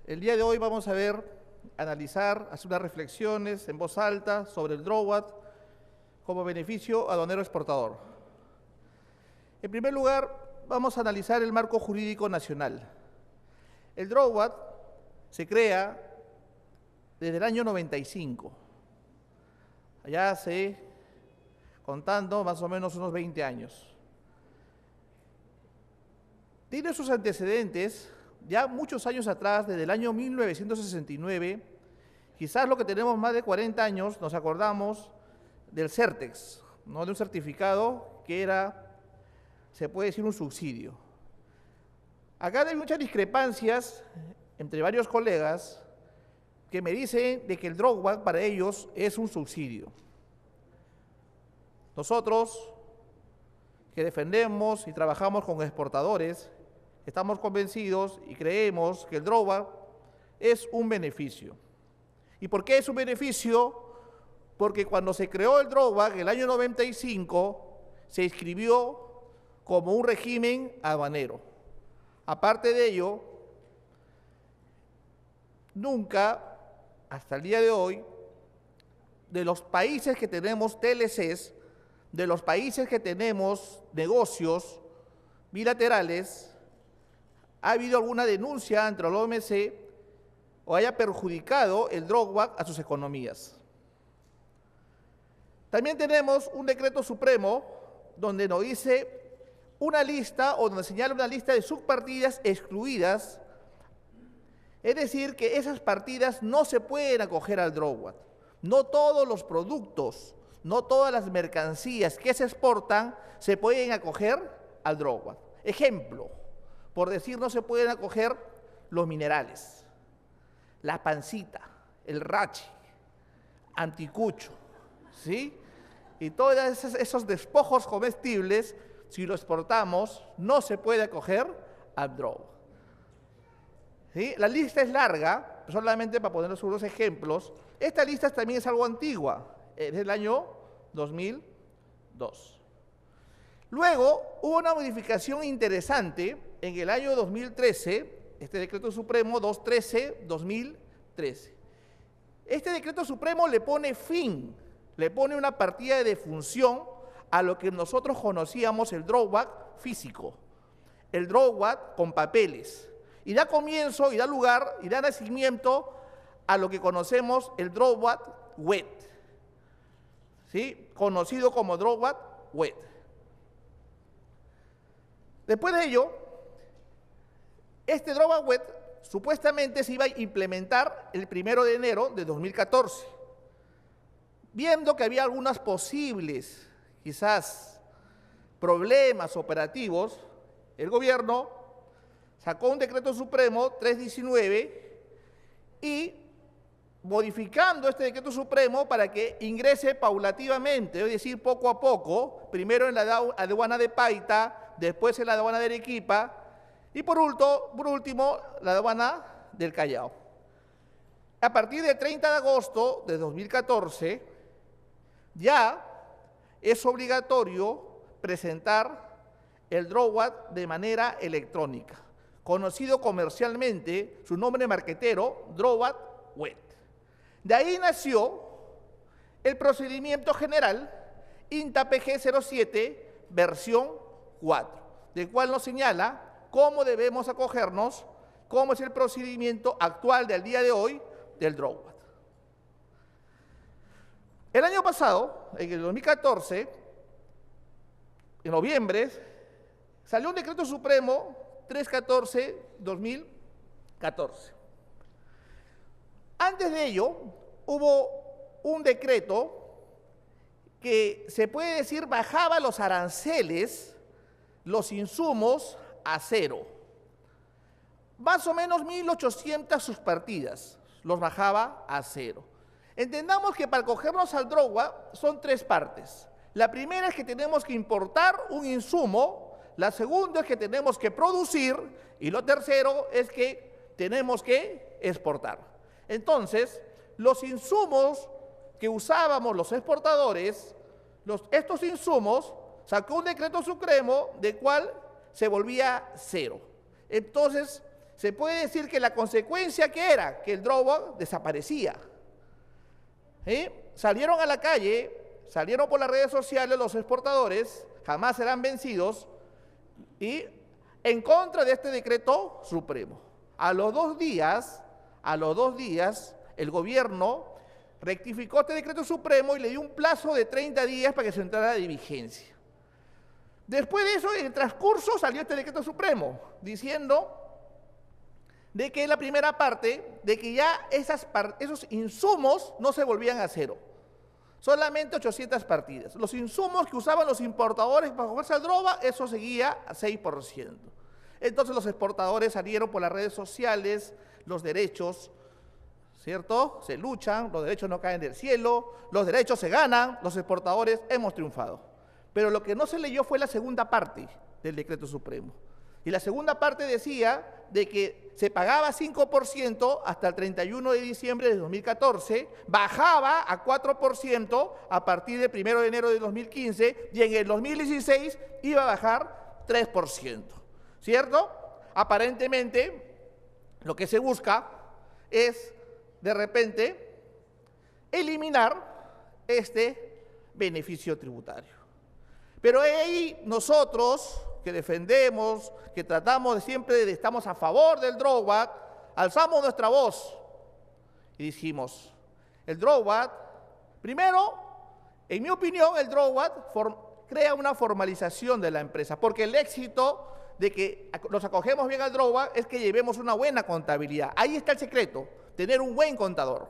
El día de hoy vamos a analizar, hacer unas reflexiones en voz alta sobre el drawback como beneficio aduanero exportador. En primer lugar, vamos a analizar el marco jurídico nacional. El drawback se crea desde el año 95, allá hace, contando más o menos unos 20 años. Tiene sus antecedentes ya muchos años atrás, desde el año 1969, quizás lo que tenemos más de 40 años, nos acordamos del Certex, ¿no? De un certificado que era, se puede decir, un subsidio. Acá hay muchas discrepancias entre varios colegas que me dicen de que el drawback para ellos es un subsidio. Nosotros, que defendemos y trabajamos con exportadores, estamos convencidos y creemos que el drawback es un beneficio. ¿Y por qué es un beneficio? Porque cuando se creó el drawback en el año 95, se inscribió como un régimen aduanero. Aparte de ello, nunca, hasta el día de hoy, de los países que tenemos TLCs, de los países que tenemos negocios bilaterales, ha habido alguna denuncia ante la OMC o haya perjudicado el drawback a sus economías. También tenemos un decreto supremo donde nos dice una lista o donde señala una lista de subpartidas excluidas, es decir, que esas partidas no se pueden acoger al drawback. No todos los productos, no todas las mercancías que se exportan se pueden acoger al drawback. Ejemplo, por decir, no se pueden acoger los minerales, la pancita, el rachi, anticucho, ¿sí? Y todos esos despojos comestibles, si lo exportamos, no se puede acoger al drawback. ¿Sí? La lista es larga, solamente para poner algunos ejemplos. Esta lista también es algo antigua, es del año 2002. Luego hubo una modificación interesante en el año 2013, este decreto supremo 213-2013. Este decreto supremo le pone fin, le pone una partida de defunción a lo que nosotros conocíamos el drawback físico, el drawback con papeles, y da comienzo, y da lugar, y da nacimiento a lo que conocemos el drawback wet, ¿sí? Conocido como drawback wet. Después de ello, este drawback wet supuestamente se iba a implementar el 1 de enero de 2014. Viendo que había algunas posibles, quizás, problemas operativos, el gobierno sacó un decreto supremo 319 y modificando este decreto supremo para que ingrese paulativamente, es decir, poco a poco, primero en la aduana de Paita, después en la aduana de Arequipa y por último la aduana del Callao. A partir del 30 de agosto de 2014 ya es obligatorio presentar el drawback de manera electrónica, conocido comercialmente, su nombre marquetero, drawback wet. De ahí nació el procedimiento general INTA-PG 07 versión 4, del cual nos señala cómo debemos acogernos, cómo es el procedimiento actual del día de hoy del drawback. El año pasado, en el 2014, en noviembre, salió un decreto supremo 314-2014. Antes de ello, hubo un decreto que se puede decir bajaba los aranceles, los insumos a cero. Más o menos 1.800 subpartidas los bajaba a cero. Entendamos que para acogernos al drawback son tres partes. La primera es que tenemos que importar un insumo, la segunda es que tenemos que producir y lo tercero es que tenemos que exportar. Entonces, los insumos que usábamos los exportadores, estos insumos, sacó un decreto supremo de cual se volvía cero. Entonces, se puede decir que la consecuencia que era que el droga desaparecía. Salieron a la calle, salieron por las redes sociales los exportadores, jamás serán vencidos, y en contra de este decreto supremo. A los dos días, el gobierno rectificó este decreto supremo y le dio un plazo de 30 días para que se entrara de vigencia. Después de eso, en el transcurso salió este decreto supremo, diciendo de que la primera parte, de que ya esos insumos no se volvían a cero. Solamente 800 partidas. Los insumos que usaban los importadores para cogerse el droga, eso seguía a 6%. Entonces los exportadores salieron por las redes sociales, los derechos, ¿cierto? Se luchan, los derechos no caen del cielo, los derechos se ganan, los exportadores hemos triunfado. Pero lo que no se leyó fue la segunda parte del decreto supremo. Y la segunda parte decía de que se pagaba 5% hasta el 31 de diciembre de 2014, bajaba a 4% a partir del 1 de enero de 2015 y en el 2016 iba a bajar 3%, ¿cierto? Aparentemente, lo que se busca es, de repente, eliminar este beneficio tributario. Pero ahí nosotros, que defendemos, que tratamos siempre estamos a favor del drawback, alzamos nuestra voz y dijimos, el drawback, primero, en mi opinión, el drawback crea una formalización de la empresa, porque el éxito de que nos acogemos bien al drawback es que llevemos una buena contabilidad. Ahí está el secreto, tener un buen contador,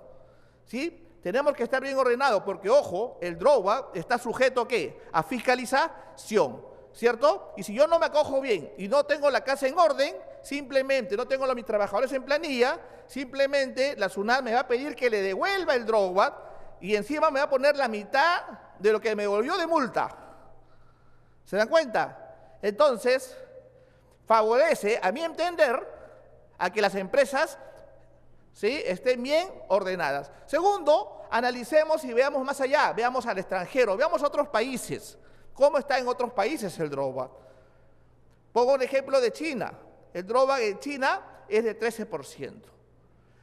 ¿sí? Tenemos que estar bien ordenados, porque, ojo, el drawback está sujeto ¿a qué? A fiscalización, ¿cierto? Y si yo no me acojo bien y no tengo la casa en orden, simplemente no tengo a mis trabajadores en planilla, simplemente la SUNAT me va a pedir que le devuelva el drawback y encima me va a poner la mitad de lo que me volvió de multa. ¿Se dan cuenta? Entonces, favorece, a mi entender, a que las empresas, ¿sí?, estén bien ordenadas. Segundo, analicemos y veamos más allá, veamos al extranjero, veamos a otros países. ¿Cómo está en otros países el drawback? Pongo un ejemplo de China. El drawback en China es de 13%.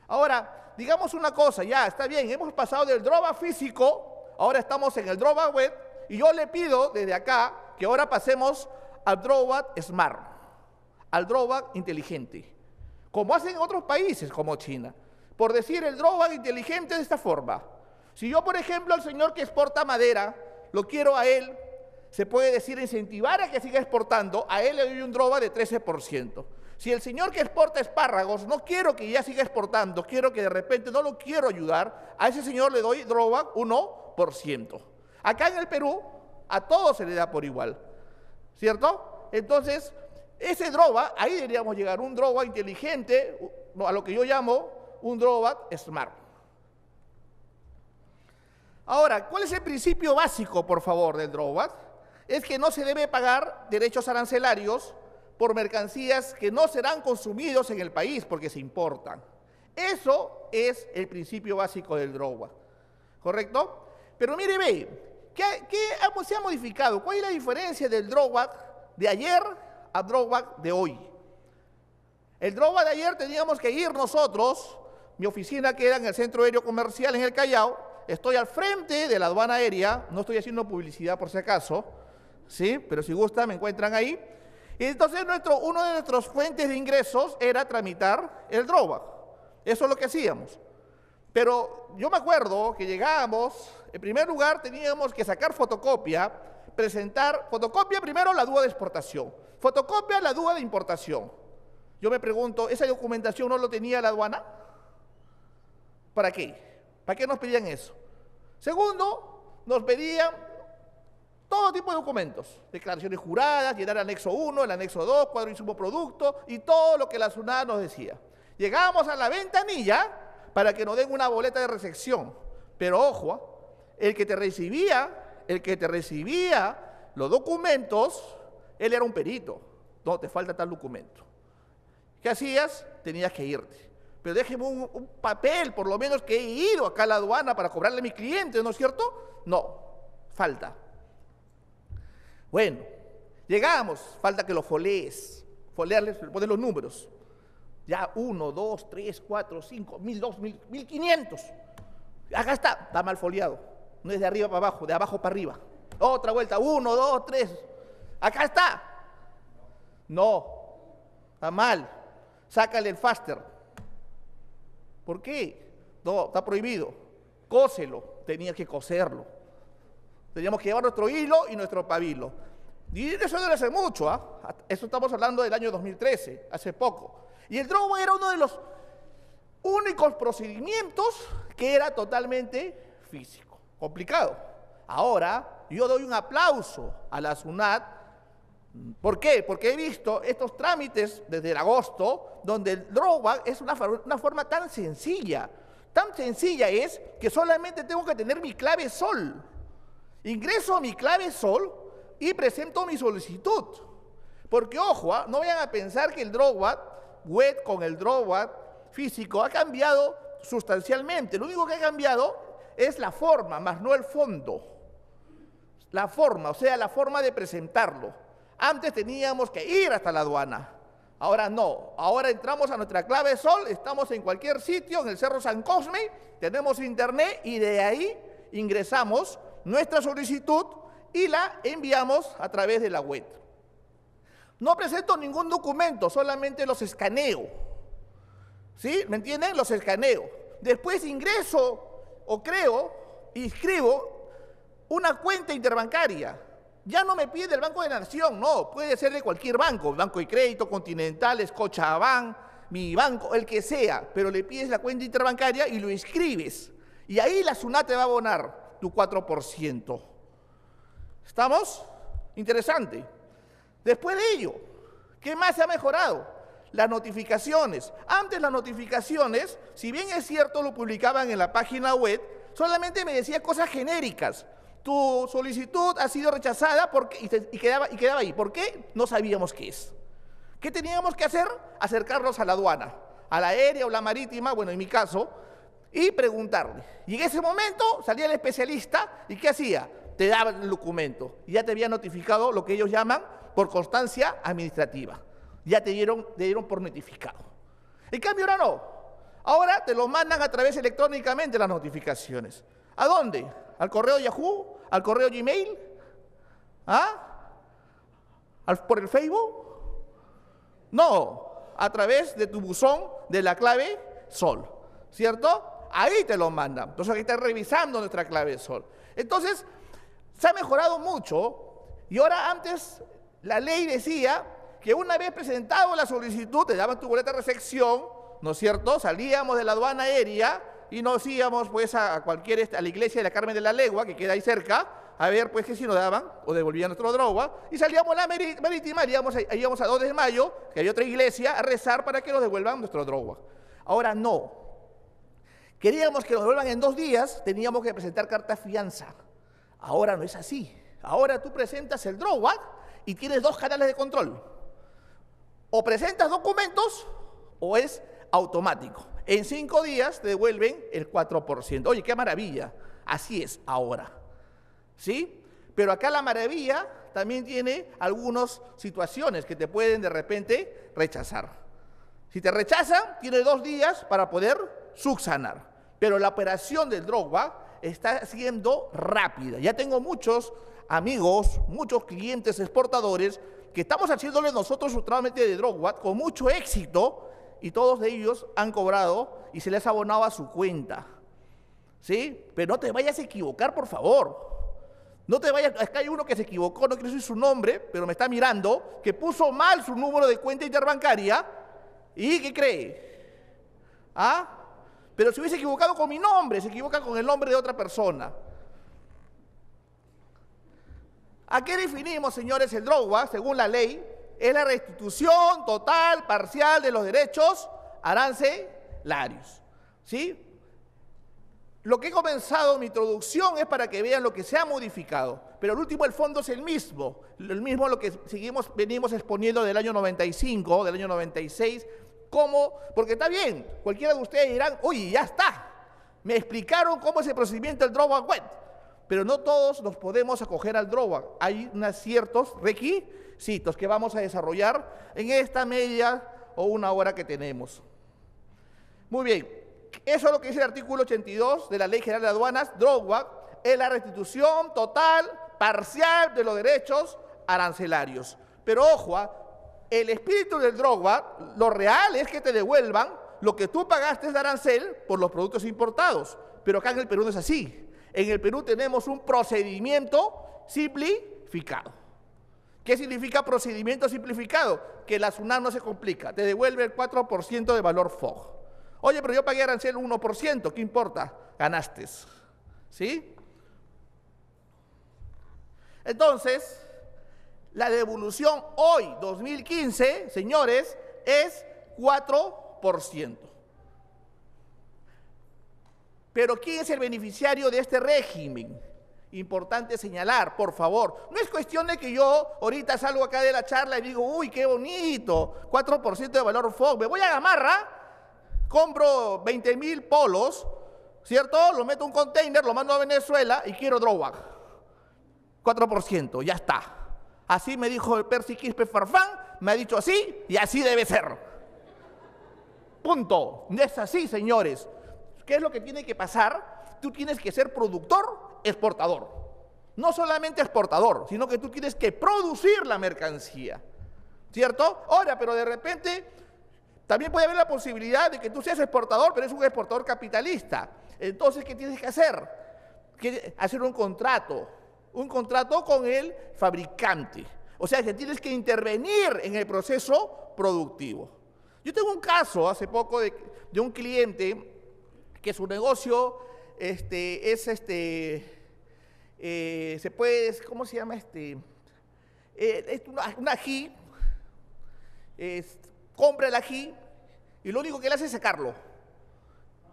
Ahora, digamos una cosa, ya está bien, hemos pasado del drawback físico, ahora estamos en el drawback web, y yo le pido desde acá que ahora pasemos al drawback smart, al drawback inteligente, como hacen en otros países como China. Por decir el drawback inteligente de esta forma. Si yo, por ejemplo, al señor que exporta madera, lo quiero a él, se puede decir incentivar a que siga exportando, a él le doy un drawback de 13%. Si el señor que exporta espárragos, no quiero que ya siga exportando, quiero que de repente no lo quiero ayudar, a ese señor le doy drawback 1%. Acá en el Perú, a todos se le da por igual, ¿cierto? Entonces, ese drawback, ahí deberíamos llegar, un drawback inteligente, a lo que yo llamo un drawback smart. Ahora, ¿cuál es el principio básico, por favor, del drawback? Es que no se debe pagar derechos arancelarios por mercancías que no serán consumidos en el país porque se importan. Eso es el principio básico del drawback, ¿correcto? Pero mire, ve, ¿qué se ha modificado? ¿Cuál es la diferencia del drawback de ayer al drawback de hoy? El drawback de ayer teníamos que ir nosotros, mi oficina queda en el Centro Aéreo Comercial en el Callao, estoy al frente de la aduana aérea, no estoy haciendo publicidad por si acaso, ¿sí? Pero si gusta me encuentran ahí. Y entonces uno de nuestros fuentes de ingresos era tramitar el drawback. Eso es lo que hacíamos. Pero yo me acuerdo que llegábamos, en primer lugar teníamos que sacar fotocopia, presentar, fotocopia primero la DUA de exportación, fotocopia la DUA de importación. Yo me pregunto, ¿esa documentación no lo tenía la aduana? ¿Para qué? ¿Para qué nos pedían eso? Segundo, nos pedían todo tipo de documentos, declaraciones juradas, llenar el anexo 1, el anexo 2, cuadro de insumo producto y todo lo que la SUNAT nos decía. Llegábamos a la ventanilla para que nos den una boleta de recepción, pero ojo, el que te recibía los documentos, él era un perito, no, te falta tal documento. ¿Qué hacías? Tenías que irte. Pero déjeme un papel, por lo menos que he ido acá a la aduana para cobrarle a mis clientes, ¿no es cierto? No, falta. Bueno, llegamos, falta que lo folees, folearles, poner los números. Ya 1, 2, 3, 4, 5, 1000, 2000, 1500. Acá está mal foliado. No es de arriba para abajo, de abajo para arriba. Otra vuelta, 1, 2, 3. Acá está. No, está mal. Sácale el faster. ¿Por qué? No, está prohibido. Cóselo. Tenías que coserlo. Teníamos que llevar nuestro hilo y nuestro pabilo. Y eso debe ser mucho, ¿ah? Eso estamos hablando del año 2013, hace poco. Y el drawback era uno de los únicos procedimientos que era totalmente físico, complicado. Ahora, yo doy un aplauso a la SUNAT. ¿Por qué? Porque he visto estos trámites desde el agosto, donde el drawback es una forma tan sencilla. Tan sencilla es que solamente tengo que tener mi clave SOL. Ingreso a mi clave SOL y presento mi solicitud. Porque, ojo, no vayan a pensar que el drawback web con el drawback físico ha cambiado sustancialmente. Lo único que ha cambiado es la forma, más no el fondo. La forma, o sea, la forma de presentarlo. Antes teníamos que ir hasta la aduana. Ahora no. Ahora entramos a nuestra clave SOL, estamos en cualquier sitio, en el Cerro San Cosme, tenemos internet y de ahí ingresamos nuestra solicitud y la enviamos a través de la web. No presento ningún documento, solamente los escaneo. ¿Sí? ¿Me entienden? Los escaneo. Después ingreso o inscribo una cuenta interbancaria. Ya no me pide el Banco de la Nación, no, puede ser de cualquier banco, Banco de Crédito, Continental, Scotiabank, mi banco, el que sea, pero le pides la cuenta interbancaria y lo inscribes. Y ahí la SUNAT te va a abonar tu 4%. ¿Estamos? Interesante. Después de ello, ¿qué más se ha mejorado? Las notificaciones. Antes las notificaciones, si bien es cierto lo publicaban en la página web, solamente me decía cosas genéricas. Tu solicitud ha sido rechazada y quedaba ahí. ¿Por qué? No sabíamos qué es. ¿Qué teníamos que hacer? Acercarnos a la aduana, a la aérea o la marítima, bueno, en mi caso, y preguntarle. Y en ese momento salía el especialista y ¿qué hacía? Te daba el documento. Y ya te había notificado lo que ellos llaman por constancia administrativa. Ya te dieron por notificado. En cambio ahora no. Ahora te lo mandan a través electrónicamente las notificaciones. ¿A dónde? ¿Al correo Yahoo? ¿Al correo Gmail? ¿Ah? ¿Por el Facebook? No, a través de tu buzón de la clave SOL, ¿cierto? Ahí te lo mandan. Entonces aquí está revisando nuestra clave SOL. Entonces, se ha mejorado mucho y ahora antes la ley decía que una vez presentado la solicitud te daban tu boleta de recepción, ¿no es cierto? Salíamos de la aduana aérea y nos íbamos pues a la iglesia de la Carmen de la Legua, que queda ahí cerca, a ver pues que si nos daban o devolvían nuestro drawback, y salíamos a la marítima, íbamos a 2 de mayo, que hay otra iglesia, a rezar para que nos devuelvan nuestro drawback. Ahora no. Queríamos que nos devuelvan en 2 días, teníamos que presentar carta fianza. Ahora no es así. Ahora tú presentas el drawback y tienes 2 canales de control. O presentas documentos o es automático. En 5 días te devuelven el 4%. Oye, qué maravilla. Así es ahora. ¿Sí? Pero acá la maravilla también tiene algunas situaciones que te pueden de repente rechazar. Si te rechazan, tienes 2 días para poder subsanar. Pero la operación del drawback está siendo rápida. Ya tengo muchos amigos, muchos clientes exportadores que estamos haciéndole nosotros su trámite de drawback con mucho éxito y todos de ellos han cobrado y se les ha abonado a su cuenta. ¿Sí? Pero no te vayas a equivocar, por favor. No te vayas, acá hay uno que se equivocó, no quiero decir su nombre, pero me está mirando, que puso mal su número de cuenta interbancaria y ¿qué cree? ¿Ah? Pero se hubiese equivocado con mi nombre, se equivoca con el nombre de otra persona. ¿A qué definimos, señores, el drawback, según la ley? Es la restitución total, parcial de los derechos arancelarios. ¿Sí? Lo que he comenzado mi introducción es para que vean lo que se ha modificado, pero al último el fondo es el mismo lo que venimos exponiendo del año 95, del año 96, porque está bien, cualquiera de ustedes dirán, oye, ya está, me explicaron cómo es el procedimiento del drawback web, pero no todos nos podemos acoger al drawback, hay ciertos requisitos que vamos a desarrollar en esta media o 1 hora que tenemos. Muy bien, eso es lo que dice el artículo 82 de la Ley General de Aduanas, DROGWAC, es la restitución total, parcial de los derechos arancelarios. Pero ojo, el espíritu del DROGWAC, lo real es que te devuelvan lo que tú pagaste de arancel por los productos importados. Pero acá en el Perú no es así. En el Perú tenemos un procedimiento simplificado. ¿Qué significa procedimiento simplificado? Que la SUNAT no se complica, te devuelve el 4% de valor FOG. Oye, pero yo pagué arancel 1%, ¿qué importa? Ganaste. ¿Sí? Entonces, la devolución hoy, 2015, señores, es 4%. Pero ¿quién es el beneficiario de este régimen? Importante señalar, por favor. No es cuestión de que yo ahorita salgo acá de la charla y digo, uy, qué bonito, 4% de valor FOG. Me voy a Gamarra, compro 20.000 polos, ¿cierto? Lo meto en un container, lo mando a Venezuela y quiero DROGWAC. 4%, ya está. Así me dijo el Percy Quispe Farfán, me ha dicho así y así debe ser. Punto. No es así, señores. ¿Qué es lo que tiene que pasar? Tú tienes que ser productor, exportador. No solamente exportador, sino que tú tienes que producir la mercancía. ¿Cierto? Ahora, pero de repente también puede haber la posibilidad de que tú seas exportador, pero eres un exportador capitalista. Entonces, ¿qué tienes que hacer? Hacer un contrato con el fabricante. O sea, que tienes que intervenir en el proceso productivo. Yo tengo un caso hace poco de un cliente que su negocio se puede, ¿cómo se llama? Es un ají, compra el ají y lo único que él hace es secarlo,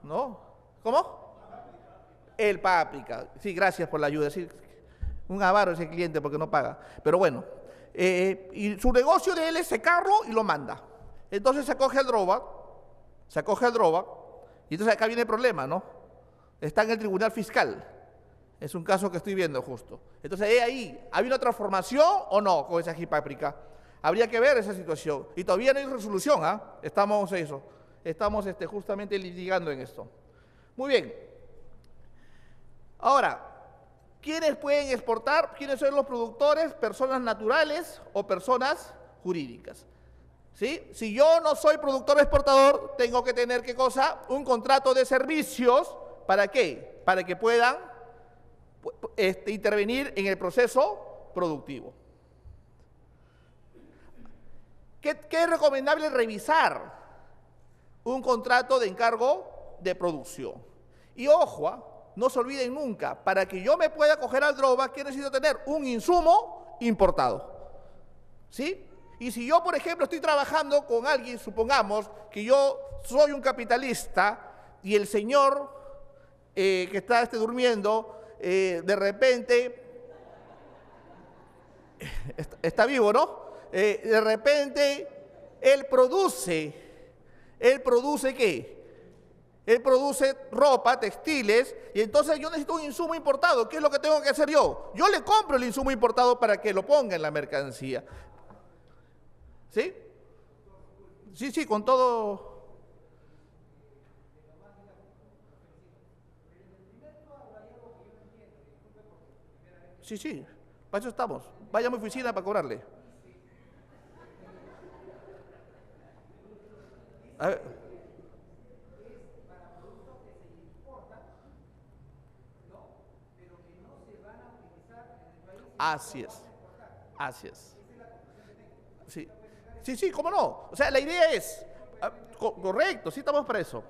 ¿no? ¿Cómo? El páprica. Sí, gracias por la ayuda. Sí, un avaro ese cliente porque no paga. Pero bueno, y su negocio de él es secarlo y lo manda. Entonces se acoge al DROGWAC, y entonces acá viene el problema, ¿no? Está en el Tribunal Fiscal. Es un caso que estoy viendo justo. Entonces, ahí, ¿había una transformación o no con esa ají páprica? Habría que ver esa situación. Y todavía no hay resolución, ¿ah? Estamos justamente litigando en esto. Muy bien. Ahora, ¿quiénes pueden exportar? ¿Quiénes son los productores? ¿Personas naturales o personas jurídicas? ¿Sí? Si yo no soy productor exportador, tengo que tener, ¿qué cosa? Un contrato de servicios. ¿Para qué? Para que puedan intervenir en el proceso productivo. ¿Qué es recomendable revisar? Un contrato de encargo de producción. Y ojo, no se olviden nunca, para que yo me pueda acoger al DROGWAC, ¿qué necesito tener? Un insumo importado. ¿Sí? Y si yo, por ejemplo, estoy trabajando con alguien, supongamos que yo soy un capitalista y el señor que está durmiendo, de repente, está vivo, ¿no? De repente, él produce ¿qué? Él produce ropa, textiles, y entonces yo necesito un insumo importado. ¿Qué es lo que tengo que hacer yo? Yo le compro el insumo importado para que lo ponga en la mercancía. ¿Sí? Sí, con todo. Sí, para eso estamos. Vaya a mi oficina para cobrarle. A ver. Así es. Sí, ¿cómo no? O sea, la idea es, correcto, sí estamos para eso.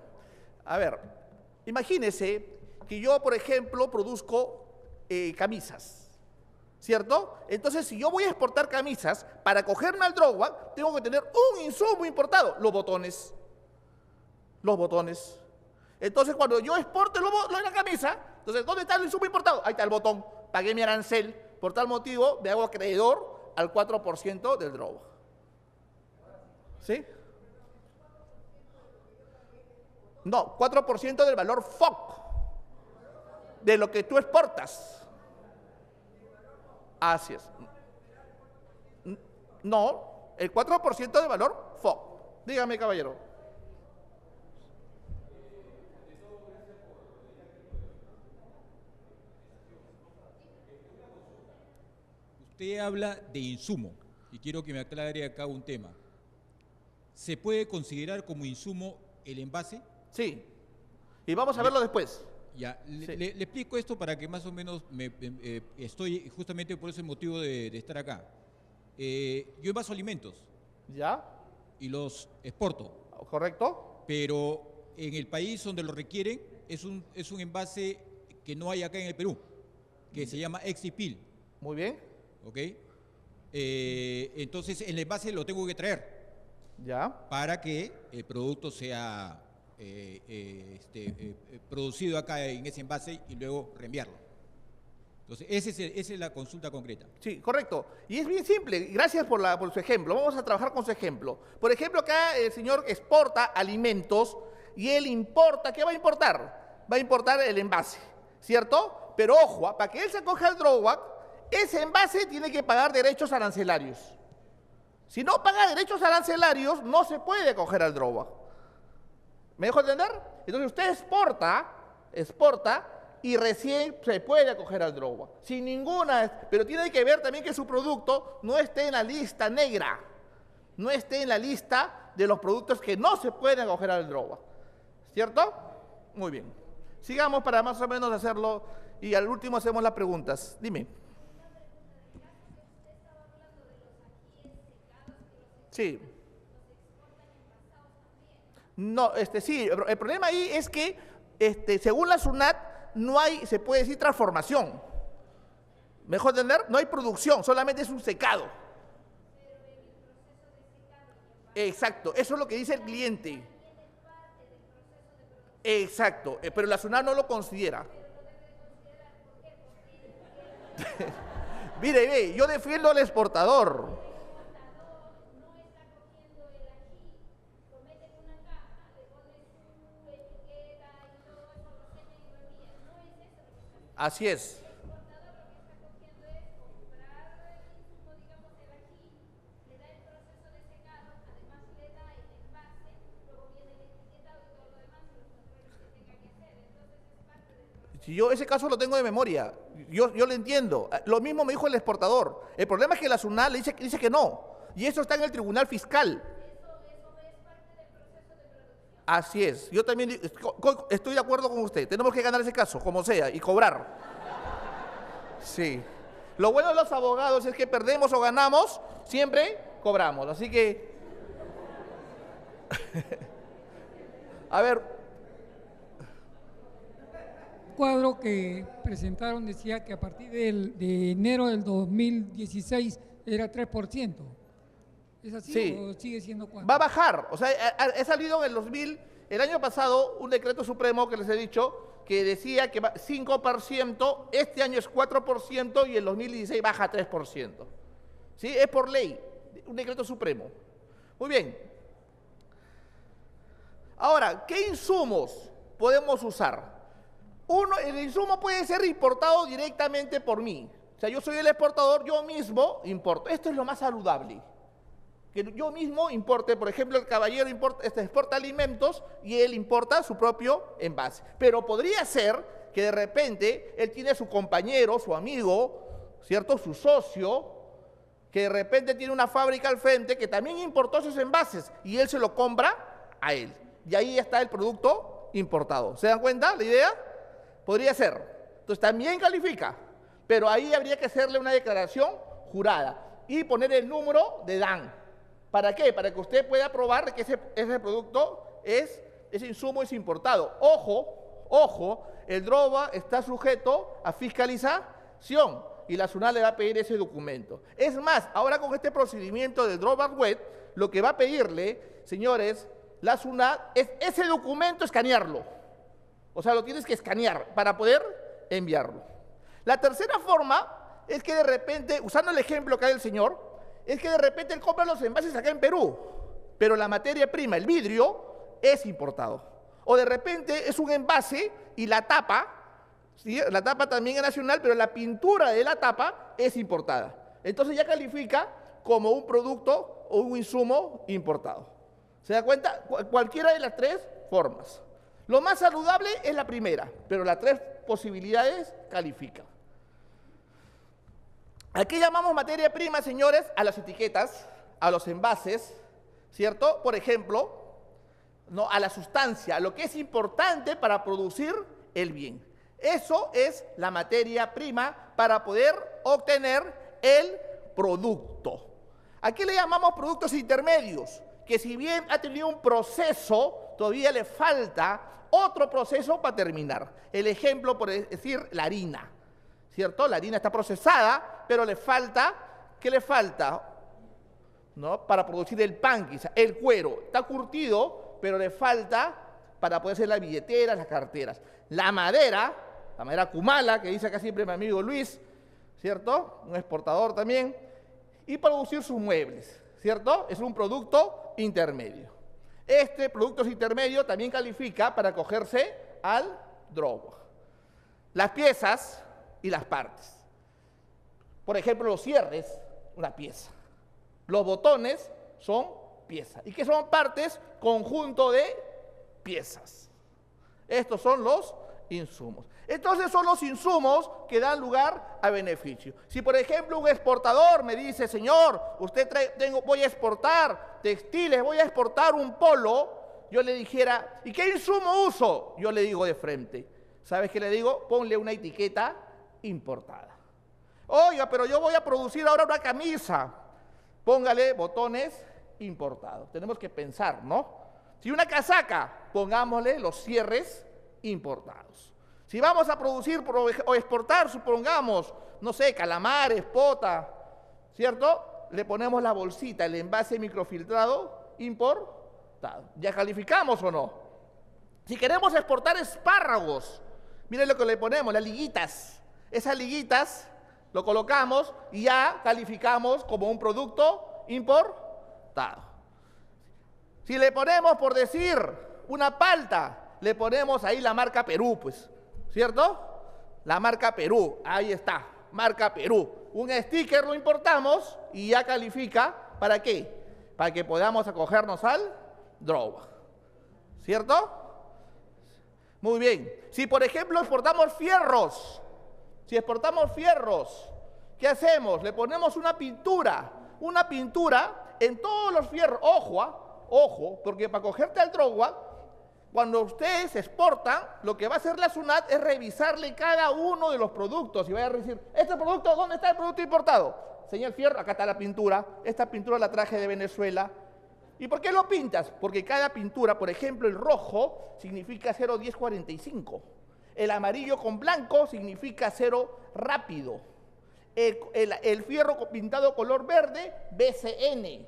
A ver, imagínese que yo, por ejemplo, produzco camisas, ¿cierto? Entonces, si yo voy a exportar camisas, para acogerme al DROGWAC, tengo que tener un insumo importado, los botones. Entonces, cuando yo exporte la camisa, entonces, ¿dónde está el insumo importado? Ahí está el botón, pagué mi arancel, por tal motivo me hago acreedor al 4% del DROGWAC. ¿Sí? No, 4% del valor FOG, de lo que tú exportas. Así es. No, el 4% del valor FOG. Dígame, caballero. Usted habla de insumo y quiero que me aclare acá un tema. ¿Se puede considerar como insumo el envase? Sí. Y vamos a verlo después. Ya, Sí. le explico esto para que más o menos estoy justamente por ese motivo de estar acá. Yo envaso alimentos ¿Ya? y los exporto, ¿Correcto? pero en el país donde lo requieren es un envase que no hay acá en el Perú, que se llama Exipil, Muy bien. ¿ok? Entonces el envase lo tengo que traer ¿Ya? para que el producto sea producido acá en ese envase y luego reenviarlo. Entonces, esa es la consulta concreta. Sí, correcto. Y es bien simple. Gracias por su ejemplo. Vamos a trabajar con su ejemplo. Por ejemplo, acá el señor exporta alimentos y él importa. ¿Qué va a importar? Va a importar el envase, ¿cierto? Pero ojo, para que él se acoja al drawback, ese envase tiene que pagar derechos arancelarios. Si no paga derechos arancelarios, no se puede acoger al drawback. ¿Me dejo entender? Entonces usted exporta y recién se puede acoger al drawback. Sin ninguna, pero tiene que ver también que su producto no esté en la lista negra, no esté en la lista de los productos que no se pueden acoger al drawback. ¿Cierto? Muy bien. Sigamos para más o menos hacerlo y al último hacemos las preguntas. Dime. Sí. No, sí, el problema ahí es que, según la SUNAT, no hay, se puede decir, transformación. ¿Mejor entender? No hay producción, solamente es un secado. Exacto, eso es lo que dice el cliente. Exacto, pero la SUNAT no lo considera. Mire, ve, yo defiendo al exportador. Así es. Si yo ese caso lo tengo de memoria, yo lo entiendo. Lo mismo me dijo el exportador. El problema es que la SUNAT le dice que no. Y eso está en el Tribunal Fiscal. Así es. Yo también estoy de acuerdo con usted. Tenemos que ganar ese caso, como sea, y cobrar. Sí. Lo bueno de los abogados es que perdemos o ganamos, siempre cobramos. Así que... A ver... Cuadro que presentaron decía que a partir de enero del 2016 era 3%. ¿Es así Sí. o sigue siendo cuánto? Va a bajar. O sea, ha salido en el año pasado, un decreto supremo que les he dicho que decía que 5%, este año es 4% y en 2016 baja a 3%. ¿Sí? Es por ley, un decreto supremo. Muy bien. Ahora, ¿qué insumos podemos usar? El insumo puede ser importado directamente por mí. O sea, yo soy el exportador, yo mismo importo. Esto es lo más saludable. Que yo mismo importe, por ejemplo, el caballero exporta alimentos y él importa su propio envase. Pero podría ser que de repente él tiene a su compañero, su amigo, ¿cierto? Su socio, que de repente tiene una fábrica al frente que también importó esos envases y él se lo compra a él. Y ahí está el producto importado. ¿Se dan cuenta la idea? Podría ser. Entonces también califica, pero ahí habría que hacerle una declaración jurada y poner el número de DAN. ¿Para qué? Para que usted pueda probar que ese producto ese insumo es importado. Ojo, el DROBA está sujeto a fiscalización y la SUNAT le va a pedir ese documento. Es más, ahora con este procedimiento del drawback web, lo que va a pedirle, señores, la SUNAT es ese documento escanearlo. O sea, lo tienes que escanear para poder enviarlo. La tercera forma es que de repente, usando el ejemplo que da el señor, es que de repente él compra los envases acá en Perú, pero la materia prima, el vidrio, es importado. O de repente es un envase y la tapa, ¿sí? La tapa también es nacional, pero la pintura de la tapa es importada. Entonces ya califica como un producto o un insumo importado. ¿Se da cuenta? Cualquiera de las tres formas. Lo más saludable es la primera, pero las tres posibilidades califican. Aquí llamamos materia prima, señores, a las etiquetas, a los envases, ¿cierto? Por ejemplo, ¿no? A la sustancia, a lo que es importante para producir el bien. Eso es la materia prima para poder obtener el producto. Aquí le llamamos productos intermedios, que si bien ha tenido un proceso, todavía le falta otro proceso para terminar. El ejemplo, por decir, la harina, ¿cierto? La harina está procesada, pero le falta, ¿qué le falta? ¿No? Para producir el pan, quizá, el cuero. Está curtido, pero le falta para poder hacer las billeteras, las carteras. La madera Kumala, que dice acá siempre mi amigo Luis, ¿cierto? Un exportador también. Y producir sus muebles, ¿cierto? Es un producto intermedio. Este producto intermedio también califica para acogerse al drawback. Las piezas y las partes. Por ejemplo, los cierres, una pieza. Los botones son piezas. ¿Y qué son partes? Conjunto de piezas. Estos son los insumos. Entonces son los insumos que dan lugar a beneficio. Si por ejemplo un exportador me dice, señor, voy a exportar textiles, voy a exportar un polo, yo le dijera, ¿y qué insumo uso? Yo le digo de frente, ¿sabes qué le digo? Ponle una etiqueta importada. Oiga, pero yo voy a producir ahora una camisa, póngale botones importados. Tenemos que pensar, ¿no? Si una casaca, pongámosle los cierres importados. Si vamos a producir o exportar, supongamos, no sé, calamares, pota, ¿cierto? Le ponemos la bolsita, el envase microfiltrado importado. ¿Ya calificamos o no? Si queremos exportar espárragos, miren lo que le ponemos, las liguitas. Esas liguitas lo colocamos y ya calificamos como un producto importado. Si le ponemos, por decir, una palta, le ponemos ahí la marca Perú, pues, ¿cierto? La marca Perú, ahí está, marca Perú. Un sticker lo importamos y ya califica, ¿para qué? Para que podamos acogernos al drawback, ¿cierto? Muy bien. Si, por ejemplo, exportamos fierros, ¿qué hacemos? Le ponemos una pintura en todos los fierros. Ojo, porque para acogerte al drawback, cuando ustedes exportan, lo que va a hacer la SUNAT es revisarle cada uno de los productos y va a decir, ¿este producto dónde está el producto importado? Señor Fierro, acá está la pintura, esta pintura la traje de Venezuela. ¿Y por qué lo pintas? Porque cada pintura, por ejemplo, el rojo significa 01045, el amarillo con blanco significa 0 rápido, el fierro pintado color verde, BCN,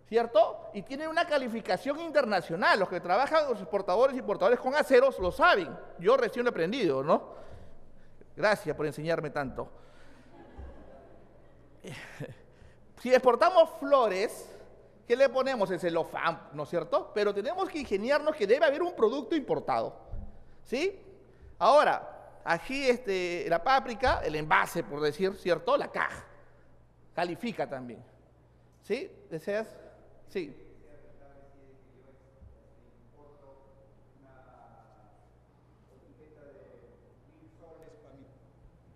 ¿cierto? Y tiene una calificación internacional. Los que trabajan, los exportadores y importadores con aceros lo saben. Yo recién lo he aprendido, ¿no? Gracias por enseñarme tanto. Si exportamos flores, ¿qué le ponemos? El celofán, ¿no es cierto? Pero tenemos que ingeniarnos que debe haber un producto importado, ¿sí? Ahora, aquí la páprica, el envase, por decir, ¿cierto? La caja, califica también, ¿sí? ¿Deseas? Sí.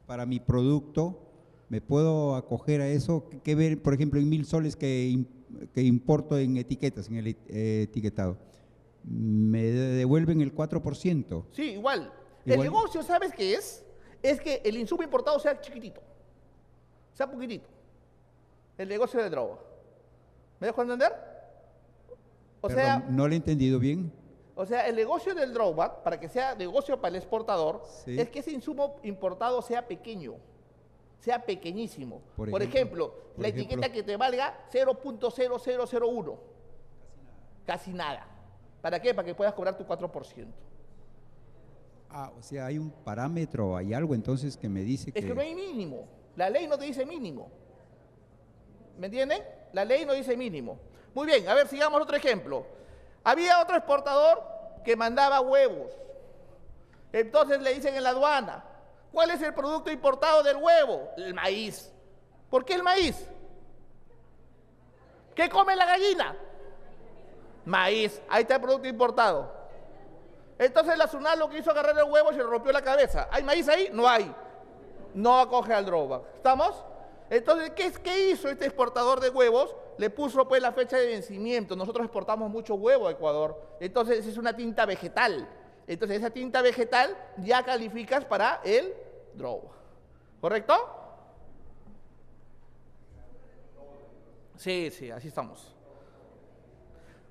Para mi producto, ¿me puedo acoger a eso? ¿Qué ver, por ejemplo, en 1.000 soles que importo en etiquetas, en el etiquetado? ¿Me devuelven el 4%? Sí, igual. El negocio, ¿sabes qué es? Es que el insumo importado sea chiquitito, sea poquitito. El negocio de droga. ¿Me dejo entender? Perdón, no lo he entendido bien. O sea, el negocio del drawback, para que sea negocio para el exportador, sí, es que ese insumo importado sea pequeño, sea pequeñísimo. Por ejemplo, la etiqueta que te valga 0.0001. Casi nada. ¿Para qué? Para que puedas cobrar tu 4%. Ah, o sea, hay un parámetro, hay algo entonces que me dice que... Es que no hay mínimo. La ley no te dice mínimo. ¿Me entienden? La ley no dice mínimo. Muy bien, a ver, sigamos otro ejemplo. Había otro exportador que mandaba huevos. Entonces le dicen en la aduana, ¿cuál es el producto importado del huevo? El maíz. ¿Por qué el maíz? ¿Qué come la gallina? Maíz, ahí está el producto importado. Entonces la SUNAT lo que hizo agarrar el huevo y se le rompió la cabeza. ¿Hay maíz ahí? No hay. No acoge al drawback. ¿Estamos? Entonces, ¿qué hizo este exportador de huevos? Le puso pues la fecha de vencimiento. Nosotros exportamos mucho huevo a Ecuador. Entonces es una tinta vegetal. Entonces esa tinta vegetal ya calificas para el drawback. ¿Correcto? Sí, sí, así estamos.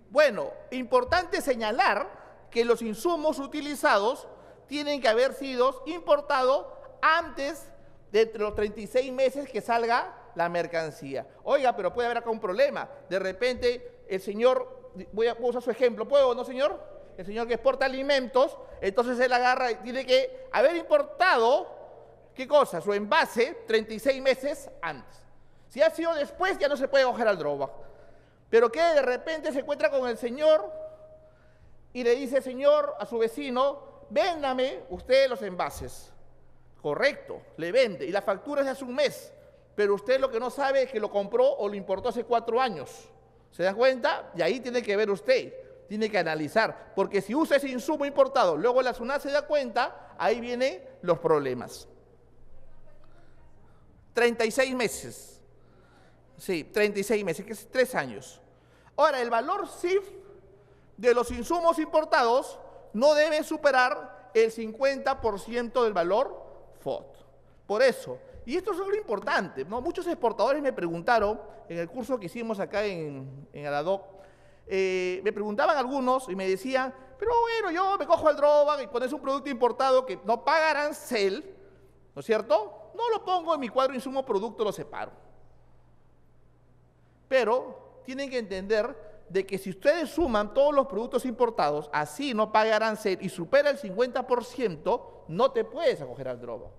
Bueno, importante señalar que los insumos utilizados tienen que haber sido importados antes de los 36 meses que salga la mercancía. Oiga, pero puede haber acá un problema. De repente, el señor, voy a usar su ejemplo, ¿puedo o no, señor? El señor que exporta alimentos, entonces él agarra y tiene que haber importado, ¿qué cosa? Su envase 36 meses antes. Si ha sido después, ya no se puede coger al drawback. Pero que de repente se encuentra con el señor y le dice, señor, a su vecino, véndame usted los envases. Correcto, le vende. Y la factura es de hace un mes. Pero usted lo que no sabe es que lo compró o lo importó hace 4 años. ¿Se da cuenta? Y ahí tiene que ver usted, tiene que analizar. Porque si usa ese insumo importado, luego la SUNAT se da cuenta, ahí vienen los problemas. 36 meses. Sí, 36 meses, que es 3 años. Ahora, el valor CIF de los insumos importados no debe superar el 50% del valor FOB. Por eso, y esto es algo importante, ¿no? Muchos exportadores me preguntaron, en el curso que hicimos acá en Aradoc, me preguntaban algunos y me decían, pero bueno, yo me cojo el drawback y cuando es un producto importado que no paga arancel, ¿no es cierto? No lo pongo en mi cuadro insumo producto, lo separo. Pero tienen que entender de que si ustedes suman todos los productos importados, así no paga arancel y supera el 50%, no te puedes acoger al drawback.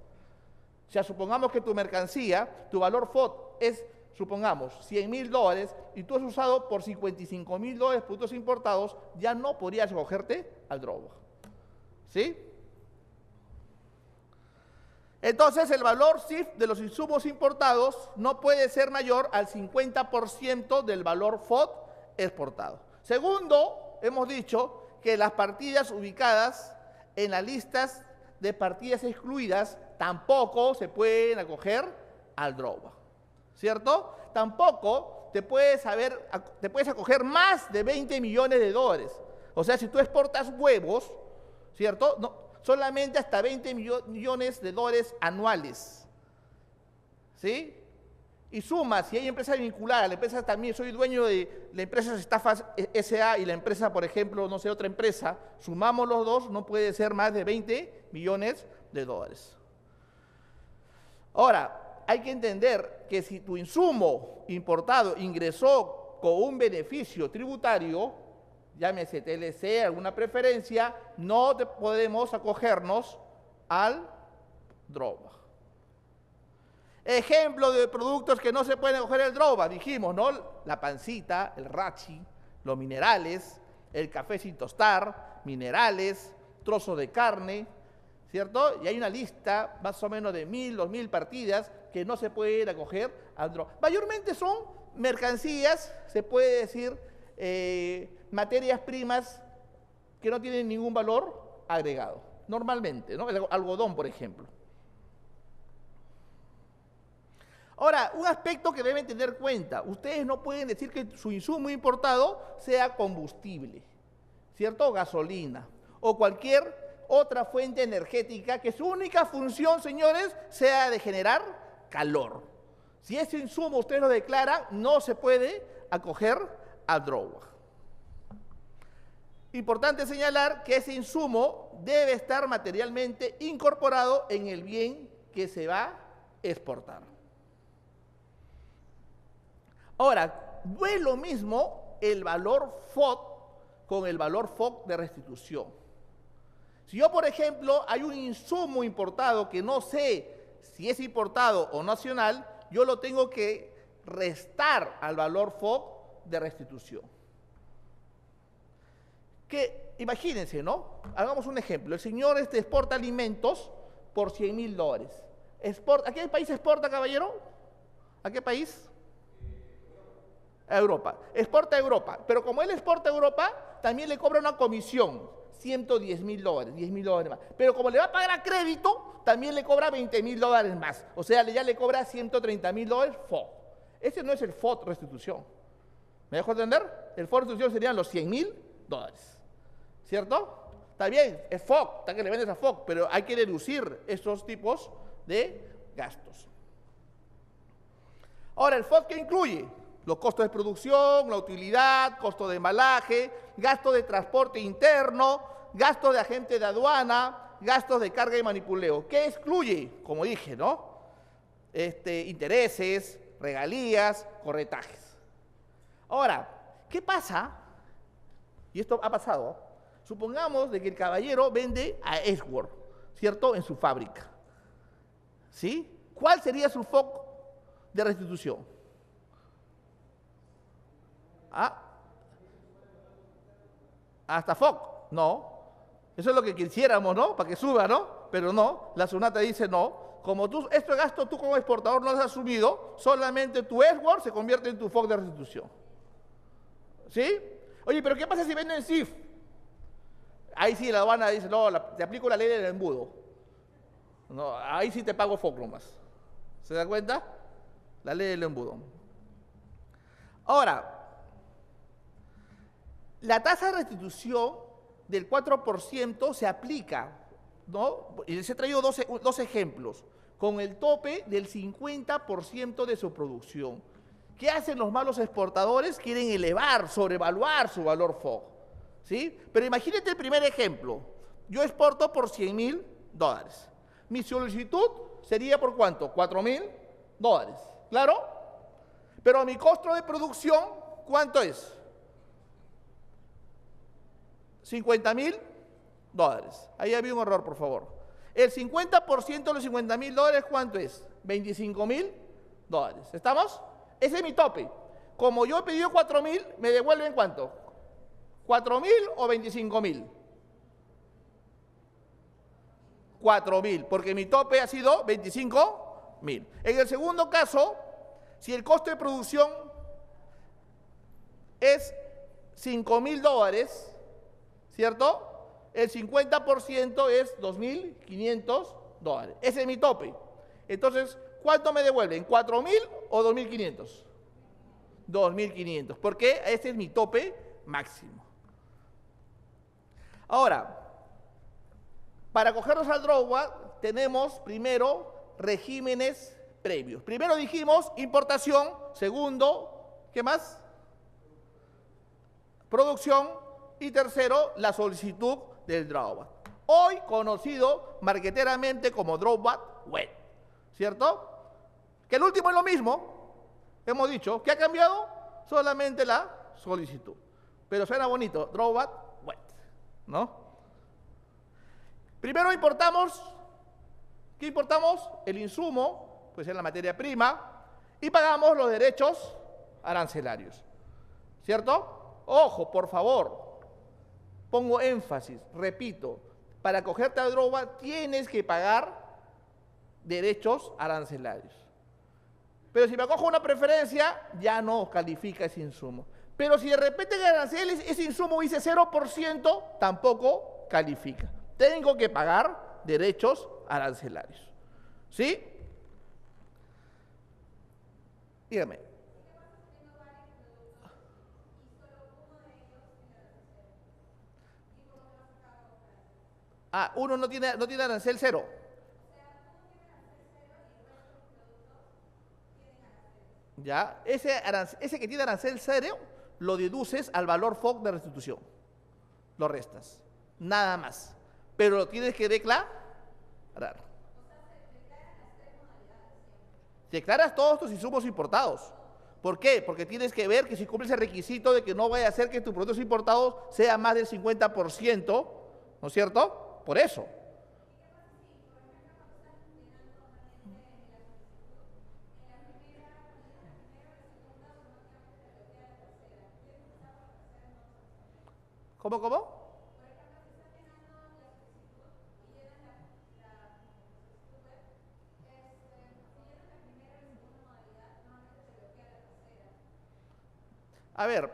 O sea, supongamos que tu mercancía, tu valor FOB es, supongamos, $100.000 y tú has usado por $55.000 productos importados, ya no podrías acogerte al drawback. ¿Sí? Entonces, el valor CIF de los insumos importados no puede ser mayor al 50% del valor FOB exportado. Segundo, hemos dicho que las partidas ubicadas en las listas de partidas excluidas tampoco se pueden acoger al drawback, ¿cierto? Tampoco te puedes acoger más de $20 millones. O sea, si tú exportas huevos, ¿cierto? No, solamente hasta $20 millones anuales, ¿sí? Y suma, si hay empresa vinculada, la empresa también, soy dueño de la empresa Estafas S.A. y la empresa, por ejemplo, no sé, otra empresa, sumamos los dos, no puede ser más de $20 millones. Ahora, hay que entender que si tu insumo importado ingresó con un beneficio tributario, llámese TLC, alguna preferencia, no podemos acogernos al drawback. Ejemplo de productos que no se pueden acoger el drawback, dijimos, ¿no? La pancita, el rachi, los minerales, el café sin tostar, minerales, trozo de carne, ¿cierto? Y hay una lista más o menos de 1.000, 2.000 partidas que no se pueden acoger al drawback. Mayormente son mercancías, se puede decir, materias primas que no tienen ningún valor agregado, normalmente, ¿no? El algodón, por ejemplo. Ahora, un aspecto que deben tener cuenta, ustedes no pueden decir que su insumo importado sea combustible, ¿cierto? Gasolina o cualquier otra fuente energética que su única función, señores, sea de generar calor. Si ese insumo ustedes lo declaran, no se puede acoger al drawback. Importante señalar que ese insumo debe estar materialmente incorporado en el bien que se va a exportar. Ahora, no es lo mismo el valor FOB con el valor FOB de restitución. Si yo, por ejemplo, hay un insumo importado que no sé si es importado o nacional, yo lo tengo que restar al valor FOB de restitución. Que, imagínense, ¿no? Hagamos un ejemplo. El señor exporta alimentos por $100.000. ¿A qué país exporta, caballero? ¿A qué país? A Europa. Exporta a Europa. Pero como él exporta a Europa, también le cobra una comisión, $110.000, $10.000 más. Pero como le va a pagar a crédito, también le cobra $20.000 más. O sea, ya le cobra $130.000 FOB. Ese no es el FOB restitución. ¿Me dejo entender? El FOB restitución serían los $100.000. ¿Cierto? Está bien, es FOB, está que le vendes a FOB, pero hay que deducir estos tipos de gastos. Ahora, ¿el FOB qué incluye? Los costos de producción, la utilidad, costo de embalaje, gasto de transporte interno, gasto de agente de aduana, gastos de carga y manipuleo. ¿Qué excluye? Como dije, ¿no? Intereses, regalías, corretajes. Ahora, ¿qué pasa? Y esto ha pasado. Supongamos de que el caballero vende a Edgeworth, ¿cierto? En su fábrica. ¿Sí? ¿Cuál sería su FOB de restitución? Hasta FOB, no. Eso es lo que quisiéramos, ¿no? Para que suba, ¿no? Pero no, la SUNAT dice no. Como este gasto tú como exportador no lo has asumido, solamente tu Edgeworth se convierte en tu FOB de restitución. ¿Sí? Oye, pero ¿qué pasa si venden CIF? Ahí sí la aduana dice, no, te aplico la ley del embudo. No, ahí sí te pago FOB nomás. ¿Se da cuenta? La ley del embudo. Ahora, la tasa de restitución del 4% se aplica, ¿no? Y les he traído dos ejemplos, con el tope del 50% de su producción. ¿Qué hacen los malos exportadores? Quieren elevar, sobrevaluar su valor FOB, ¿sí? Pero imagínate el primer ejemplo. Yo exporto por $100.000. Mi solicitud sería ¿por cuánto? $4.000. ¿Claro? Pero mi costo de producción, ¿cuánto es? $50.000. Ahí había un error, por favor. El 50% de los $50.000, ¿cuánto es? $25.000. ¿Estamos? Ese es mi tope. Como yo he pedido 4.000, ¿me devuelven cuánto? ¿4.000 o 25.000? 4.000, porque mi tope ha sido 25.000. En el segundo caso, si el costo de producción es $5.000, ¿cierto? El 50% es $2.500. Ese es mi tope. Entonces, ¿cuánto me devuelven? ¿4.000 o 2.500? 2.500, porque ese es mi tope máximo. Ahora, para cogernos al drawback, tenemos primero regímenes previos. Primero dijimos importación, segundo, ¿qué más? Producción y tercero, la solicitud del drawback. Hoy conocido marqueteramente como drawback wet, ¿cierto? Que el último es lo mismo, hemos dicho, ¿qué ha cambiado? Solamente la solicitud. Pero suena bonito, drawback wet, ¿no? Primero importamos, ¿qué importamos? El insumo, pues es la materia prima, y pagamos los derechos arancelarios, ¿cierto? Ojo, por favor, pongo énfasis, repito, para cogerte al drawback tienes que pagar derechos arancelarios. Pero si me acojo una preferencia, ya no califica ese insumo. Pero si de repente en aranceles ese insumo dice 0%, tampoco califica. Tengo que pagar derechos arancelarios. ¿Sí? Dígame. Uno no tiene arancel cero. ¿Ya? Ese que tiene arancel cero lo deduces al valor FOB de restitución. Lo restas. Nada más. Pero lo tienes que declarar. Declaras todos tus insumos importados. ¿Por qué? Porque tienes que ver que si cumples el requisito de que no vaya a ser que tus productos importados sea más del 50%, ¿no es cierto? Por eso. ¿Cómo? A ver,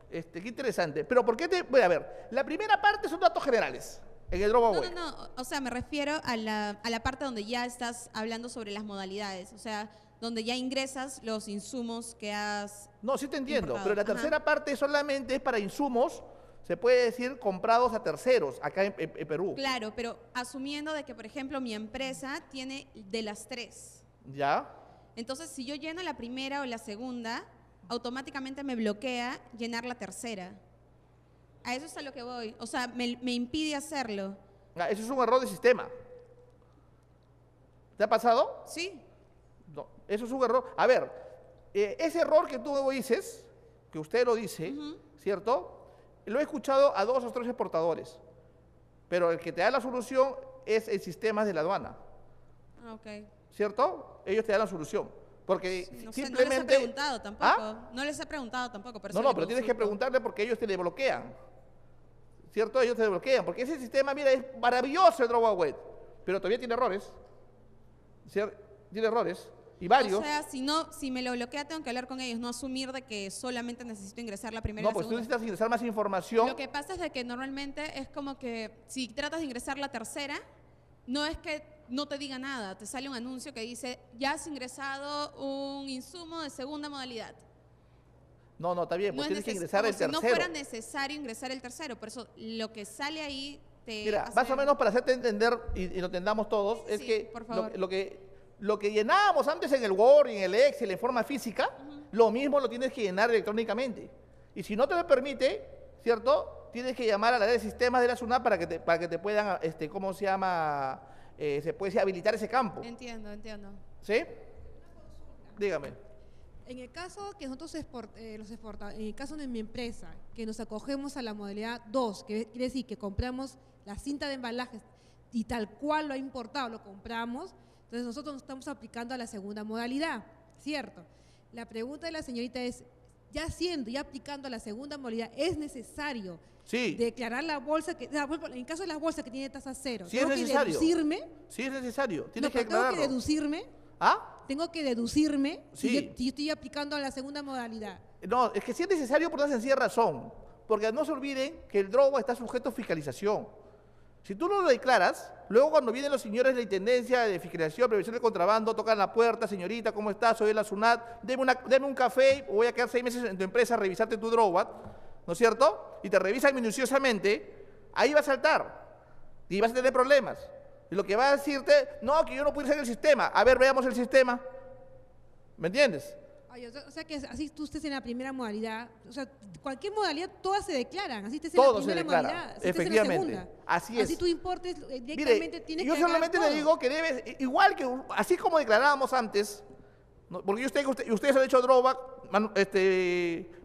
qué interesante. Pero ¿por qué te...? Voy a ver, la primera parte son datos generales en el Droga Web. No. O sea, me refiero a la parte donde ya estás hablando sobre las modalidades. O sea, donde ya ingresas los insumos que has... No, sí te entiendo, importado. pero la Ajá. tercera parte solamente es para insumos, se puede decir, comprados a terceros, acá en Perú. Claro, pero asumiendo de que, por ejemplo, mi empresa tiene de las tres. ¿Ya? Entonces, si yo lleno la primera o la segunda, automáticamente me bloquea llenar la tercera. A eso es a lo que voy. O sea, me impide hacerlo. Ah, eso es un error de sistema. ¿Te ha pasado? ¿Sí? No, eso es un error. A ver, ese error que tú dices, que usted lo dice, ¿cierto? Lo he escuchado a 2 o 3 exportadores, pero el que te da la solución es el sistema de la aduana, Ah, ok. ¿cierto? Ellos te dan la solución, porque Sí, no sé, simplemente... no les he preguntado tampoco. ¿Ah? No les he preguntado tampoco. Por No, eso le pero tienes que consulto. preguntarle porque ellos te desbloquean, ¿cierto? Ellos te desbloquean, porque ese sistema, mira, es maravilloso el Droga Web, pero todavía tiene errores, ¿cierto? Tiene errores, y varios. O sea, si me lo bloquea, tengo que hablar con ellos, no asumir de que solamente necesito ingresar la primera y No, la pues tú segunda. necesitas ingresar más información. Lo que pasa es de que normalmente es como que si tratas de ingresar la tercera, no es que no te diga nada, te sale un anuncio que dice, ya has ingresado un insumo de segunda modalidad. No, está bien, pues No es tienes que neces- ingresar como el si tercero. no fuera necesario ingresar el tercero, por eso lo que sale ahí te Mira, hace- más o menos para hacerte entender y lo entendamos todos, Sí, es sí, que por favor. lo que llenábamos antes en el Word y en el Excel en forma física, lo mismo lo tienes que llenar electrónicamente. Y si no te lo permite, ¿cierto? Tienes que llamar al área de sistemas de la SUNAT para que te puedan, ¿cómo se llama? Se puede decir, habilitar ese campo. Entiendo. ¿Sí? Dígame. En el caso que nosotros en el caso de mi empresa, que nos acogemos a la modalidad 2, que quiere decir que compramos la cinta de embalajes y tal cual lo ha importado, lo compramos, entonces nosotros nos estamos aplicando a la segunda modalidad, ¿cierto? La pregunta de la señorita es, ya aplicando a la segunda modalidad, ¿es necesario Sí. declarar la bolsa, en el caso de las bolsas que tiene tasa cero, Sí es tengo que necesario. deducirme? Sí es necesario, tienes No, que pero tengo que declararlo. deducirme. ¿Ah? Tengo que deducirme Sí. si yo estoy aplicando a la segunda modalidad. No, es que sí es necesario por una sencilla razón. Porque no se olviden que el droga está sujeto a fiscalización. Si tú no lo declaras, luego cuando vienen los señores de la Intendencia de Fiscalización, Prevención del Contrabando, tocan la puerta, señorita, ¿cómo estás? Soy de la SUNAT, deme un café, voy a quedar 6 meses en tu empresa a revisarte tu droga, ¿no es cierto? Y te revisan minuciosamente, ahí va a saltar y vas a tener problemas. Y lo que va a decirte, no, que yo no puedo ir en el sistema. A ver, veamos el sistema. ¿Me entiendes? Ay, o sea que así tú estés en la primera modalidad, o sea, cualquier modalidad, todas se declaran, así estés en Todo la se primera declara, modalidad, así estés en la efectivamente, segunda. así es. Así tú importes directamente, Mire, tienes yo que solamente le declarar digo que debes, igual que, así como declarábamos antes, ¿no? Porque ustedes han hecho droga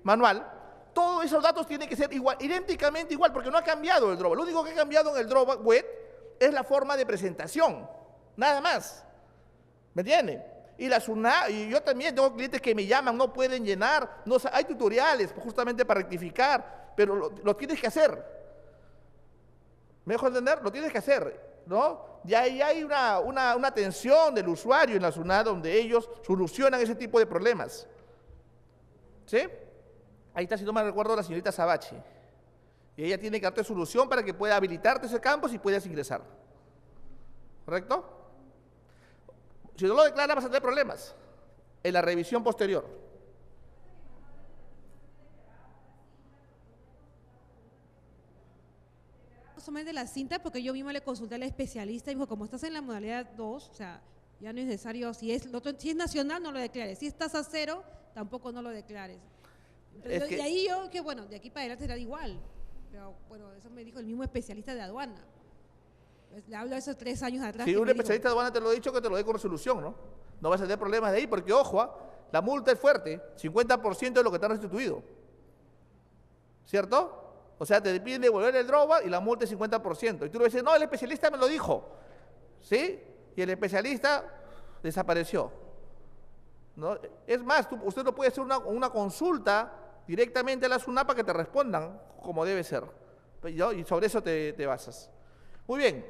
manual, todos esos datos tienen que ser igual, idénticamente igual, porque no ha cambiado el droga. Lo único que ha cambiado en el droga web es la forma de presentación, nada más. ¿Me entienden? Y la SUNAT, y yo también tengo clientes que me llaman, no pueden llenar, no, hay tutoriales justamente para rectificar, pero lo tienes que hacer. ¿Me dejo entender? Lo tienes que hacer, ¿no? Ya hay una atención del usuario en la SUNAT donde ellos solucionan ese tipo de problemas. ¿Sí? Ahí está, si no me recuerdo, la señorita Sabachi. Y ella tiene que darte solución para que pueda habilitarte ese campo y puedas ingresar. ¿Correcto? Si no lo declaras vas a tener problemas en la revisión posterior. más o menos de la cinta, porque yo misma le consulté al especialista y dijo, como estás en la modalidad 2, o sea, ya no es necesario, si es nacional no lo declares, si estás a 0, tampoco no lo declares. Entonces, Es que- de ahí yo, que bueno, de aquí para adelante será igual, pero bueno, eso me dijo el mismo especialista de aduana. Pues, le hablo de esos 3 años atrás. Si que un me dijo, especialista de aduana te lo ha dicho, que te lo dé con resolución, ¿no? No vas a tener problemas de ahí, porque ojo, la multa es fuerte, 50% de lo que te han restituido. ¿Cierto? O sea, te piden devolver el droga y la multa es 50%. Y tú le dices, no, el especialista me lo dijo. ¿Sí? Y el especialista desapareció. ¿No? Es más, usted no puede hacer una consulta directamente a la SUNAT para que te respondan como debe ser. ¿No? Y sobre eso te basas. Muy bien.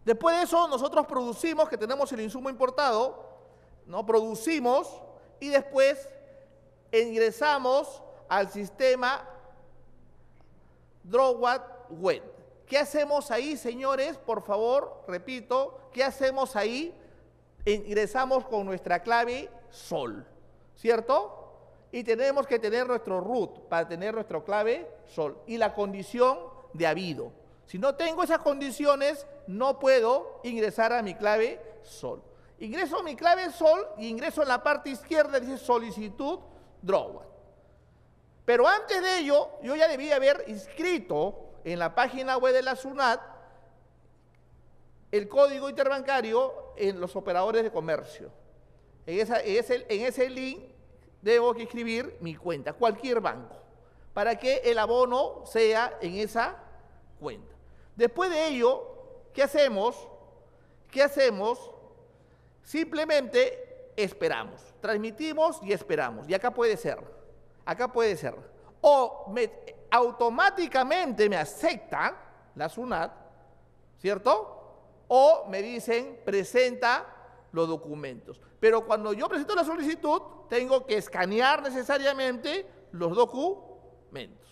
Después de eso, nosotros producimos, que tenemos el insumo importado, ¿no? Producimos y después ingresamos al sistema DrawWet. ¿Qué hacemos ahí, señores? Por favor, repito, ¿qué hacemos ahí? Ingresamos con nuestra clave SOL, ¿cierto? Y tenemos que tener nuestro root para tener nuestra clave SOL y la condición de habido. Si no tengo esas condiciones, no puedo ingresar a mi clave SOL. Ingreso a mi clave SOL y ingreso en la parte izquierda, dice solicitud DrawWet. Pero antes de ello, yo ya debía haber inscrito en la página web de la SUNAT el código interbancario en los operadores de comercio. En ese link debo que escribir mi cuenta, cualquier banco, para que el abono sea en esa cuenta. Después de ello, ¿qué hacemos? Simplemente esperamos, transmitimos y esperamos. Y acá puede ser. O automáticamente me acepta la SUNAT, ¿cierto? O me dicen, presenta los documentos. Pero cuando yo presento la solicitud, tengo que escanear necesariamente los documentos.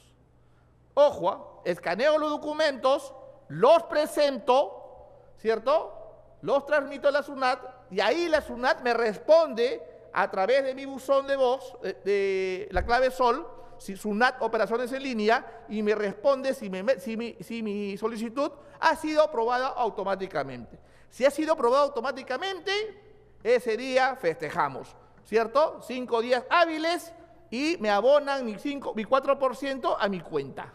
Ojo, escaneo los documentos, los presento, ¿cierto? Los transmito a la SUNAT y ahí la SUNAT me responde a través de mi buzón de voz, de la clave SOL, SUNAT Operaciones en Línea, y me responde si mi solicitud ha sido aprobada automáticamente. Si ha sido aprobada automáticamente, ese día festejamos, ¿cierto? 5 días hábiles y me abonan mi 4% a mi cuenta.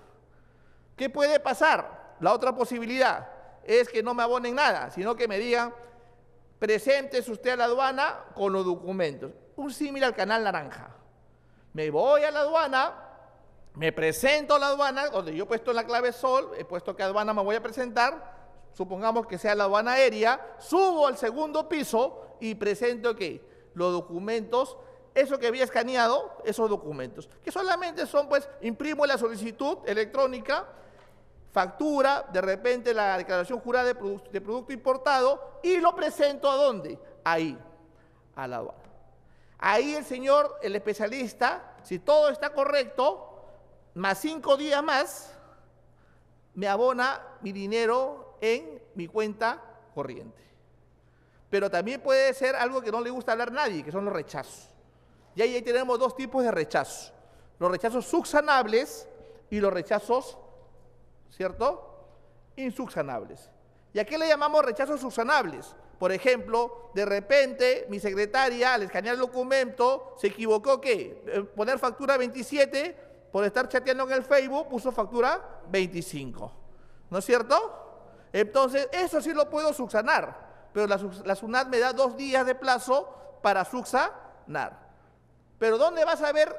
¿Qué puede pasar? La otra posibilidad es que no me abonen nada, sino que me digan, preséntese usted a la aduana con los documentos. Un símil al canal naranja. Me voy a la aduana, me presento a la aduana, donde yo he puesto en la clave SOL, he puesto que aduana me voy a presentar, supongamos que sea la aduana aérea, subo al segundo piso y presento ¿qué? Los documentos, eso que había escaneado, esos documentos, que solamente son, pues, imprimo la solicitud electrónica, factura, de repente la declaración jurada de producto importado y lo presento ¿a dónde? Ahí, a la aduana. Ahí el señor, el especialista, si todo está correcto, más 5 días más, me abona mi dinero en mi cuenta corriente. Pero también puede ser algo que no le gusta hablar a nadie, que son los rechazos. Y ahí tenemos 2 tipos de rechazos. Los rechazos subsanables y los rechazos, ¿cierto?, insubsanables. ¿Y a qué le llamamos rechazos subsanables? Por ejemplo, de repente mi secretaria al escanear el documento se equivocó, ¿qué? Poner factura 27, por estar chateando en el Facebook puso factura 25. ¿No es cierto? Entonces, eso sí lo puedo subsanar, pero la SUNAT me da 2 días de plazo para subsanar. Pero ¿dónde vas a ver?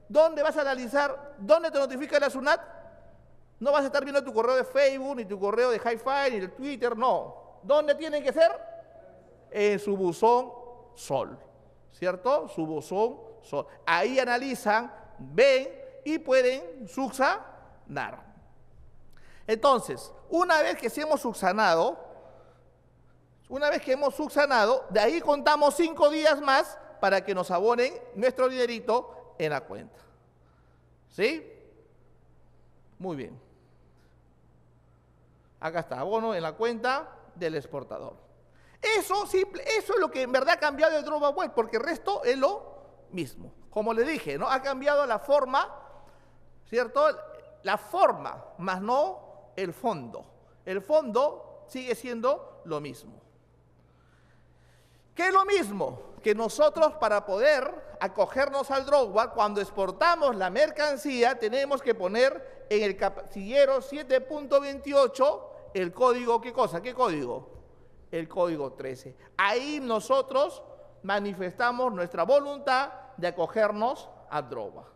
¿Dónde vas a analizar? ¿Dónde te notifica la SUNAT? No vas a estar viendo tu correo de Facebook, ni tu correo de Hi-Fi, ni de Twitter, no. ¿Dónde tienen que ser? En su buzón SOL, ¿cierto? Su buzón SOL. Ahí analizan, ven y pueden subsanar. Entonces, una vez que hemos subsanado, de ahí contamos 5 días más para que nos abonen nuestro dinerito en la cuenta. ¿Sí? Muy bien. Acá está, abono en la cuenta del exportador. Eso es lo que en verdad ha cambiado el DrawWet, porque el resto es lo mismo. Como le dije, ¿no? Ha cambiado la forma, ¿cierto? La forma, más no el fondo. El fondo sigue siendo lo mismo. ¿Qué es lo mismo? Que nosotros, para poder acogernos al DrawWet, cuando exportamos la mercancía, tenemos que poner en el casillero 7.28 el código, ¿qué cosa? ¿Qué código? El código 13. Ahí nosotros manifestamos nuestra voluntad de acogernos al DrawWet.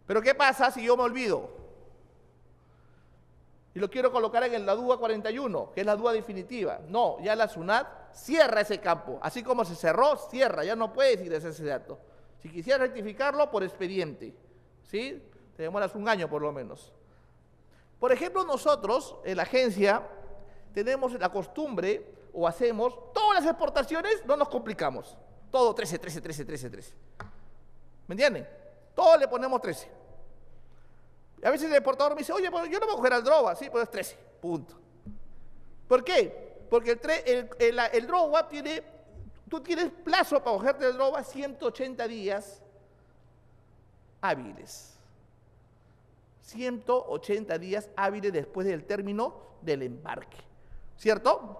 Pero ¿qué pasa si yo me olvido? Y lo quiero colocar en la DUA 41, que es la DUA definitiva. No, ya la SUNAT cierra ese campo. Así como se cerró, cierra, ya no puedes ingresar ese dato. Si quisieras rectificarlo, por expediente, ¿sí? Te demoras 1 año por lo menos. Por ejemplo, nosotros en la agencia tenemos la costumbre, o hacemos, todas las exportaciones no nos complicamos. Todo 13. ¿Me entienden? Todos le ponemos 13. A veces el exportador me dice, oye, pues yo no voy a coger al DROWAP, sí, pues es 13, punto. ¿Por qué? Porque el DROWAP tú tienes plazo para cogerte el DROWAP 180 días hábiles. 180 días hábiles después del término del embarque, ¿cierto?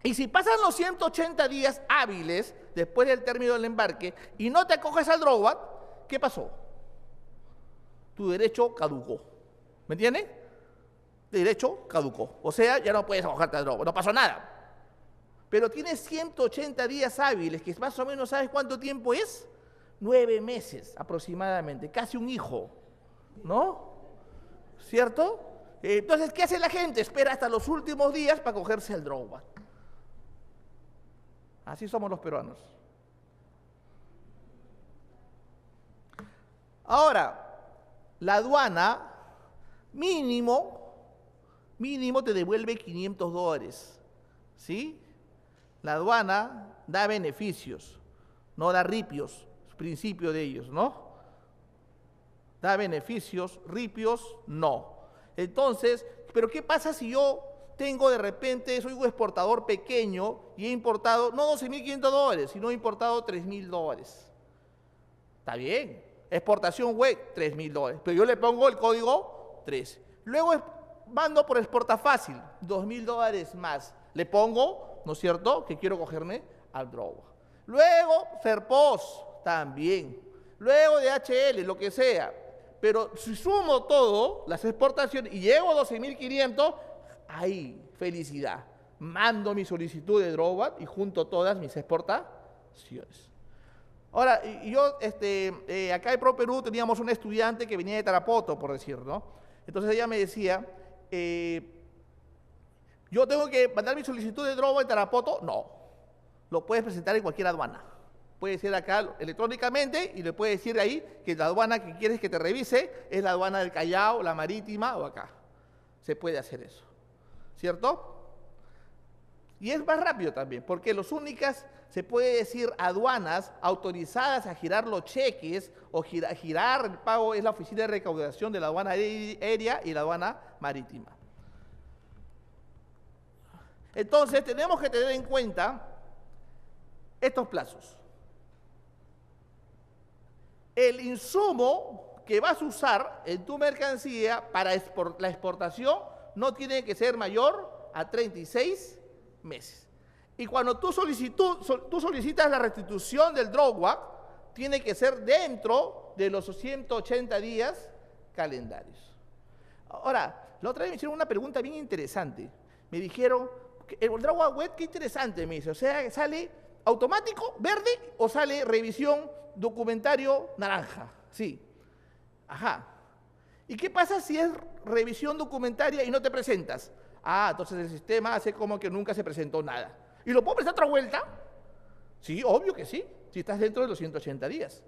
Y si pasan los 180 días hábiles después del término del embarque y no te acoges al DROWAP, ¿qué pasó? Tu derecho caducó. ¿Me entiendes? Derecho caducó. O sea, ya no puedes acogerte al DROWAP, no pasó nada. Pero tienes 180 días hábiles, que más o menos, ¿sabes cuánto tiempo es? 9 meses aproximadamente, casi un hijo, ¿no? ¿Cierto? Entonces, ¿qué hace la gente? Espera hasta los últimos días para cogerse el DROWAP. Así somos los peruanos. Ahora, la aduana mínimo te devuelve $500, ¿sí? La aduana da beneficios, no da ripios, es principio de ellos, ¿no? Da beneficios, ripios, no. Entonces, ¿pero qué pasa si yo tengo de repente, soy un exportador pequeño y he importado, no $12.500, sino he importado $3.000? Está bien, exportación web, $3.000, pero yo le pongo el código 3. Luego mando por exporta fácil, $2.000 más. Le pongo, ¿no es cierto?, que quiero cogerme al DROWAP. Luego, Serpos, también. Luego DHL, lo que sea. Pero si sumo todo, las exportaciones, y llego a 12.500, ahí, felicidad. Mando mi solicitud de DROWAP y junto todas mis exportaciones. Ahora, yo, acá en ProPerú teníamos una estudiante que venía de Tarapoto, por decir, ¿no? Entonces ella me decía, ¿yo tengo que mandar mi solicitud de DROWAP en Tarapoto? No, lo puedes presentar en cualquier aduana. Puedes ir acá electrónicamente y le puedes decir ahí que la aduana que quieres que te revise es la aduana del Callao, la marítima o acá. Se puede hacer eso, ¿cierto? Y es más rápido también, porque las únicas, se puede decir, aduanas autorizadas a girar los cheques o girar el pago es la Oficina de Recaudación de la Aduana Aérea y la Aduana Marítima. Entonces, tenemos que tener en cuenta estos plazos. El insumo que vas a usar en tu mercancía para la exportación no tiene que ser mayor a 36 meses. Y cuando tú solicitas la restitución del DROWAP, tiene que ser dentro de los 180 días calendarios. Ahora, la otra vez me hicieron una pregunta bien interesante. Me dijeron, el DROWAP web, qué interesante, me dice. O sea, ¿sale automático, verde, o sale revisión documentario naranja? Sí. Ajá. ¿Y qué pasa si es revisión documentaria y no te presentas? Ah, entonces el sistema hace como que nunca se presentó nada. ¿Y lo puedo presentar otra vuelta? Sí, obvio que sí, si estás dentro de los 180 días.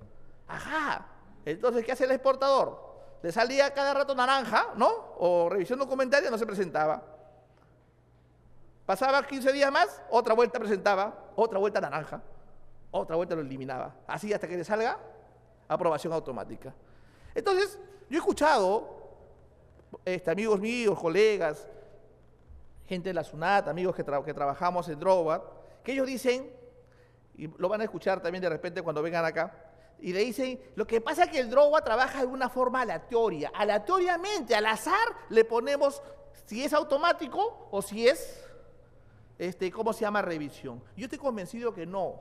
Ajá. Entonces, ¿qué hace el exportador? Le salía cada rato naranja, ¿no? O revisión documentaria, no se presentaba. Pasaba 15 días más, otra vuelta presentaba, otra vuelta naranja, otra vuelta lo eliminaba. Así hasta que le salga aprobación automática. Entonces, yo he escuchado, amigos míos, colegas, gente de la SUNAT, amigos que trabajamos en DROWAP, que ellos dicen, y lo van a escuchar también de repente cuando vengan acá, y le dicen, lo que pasa es que el DROWAP trabaja de una forma aleatoria. Aleatoriamente, al azar, le ponemos si es automático o si es, ¿cómo se llama? Revisión. Yo estoy convencido que no.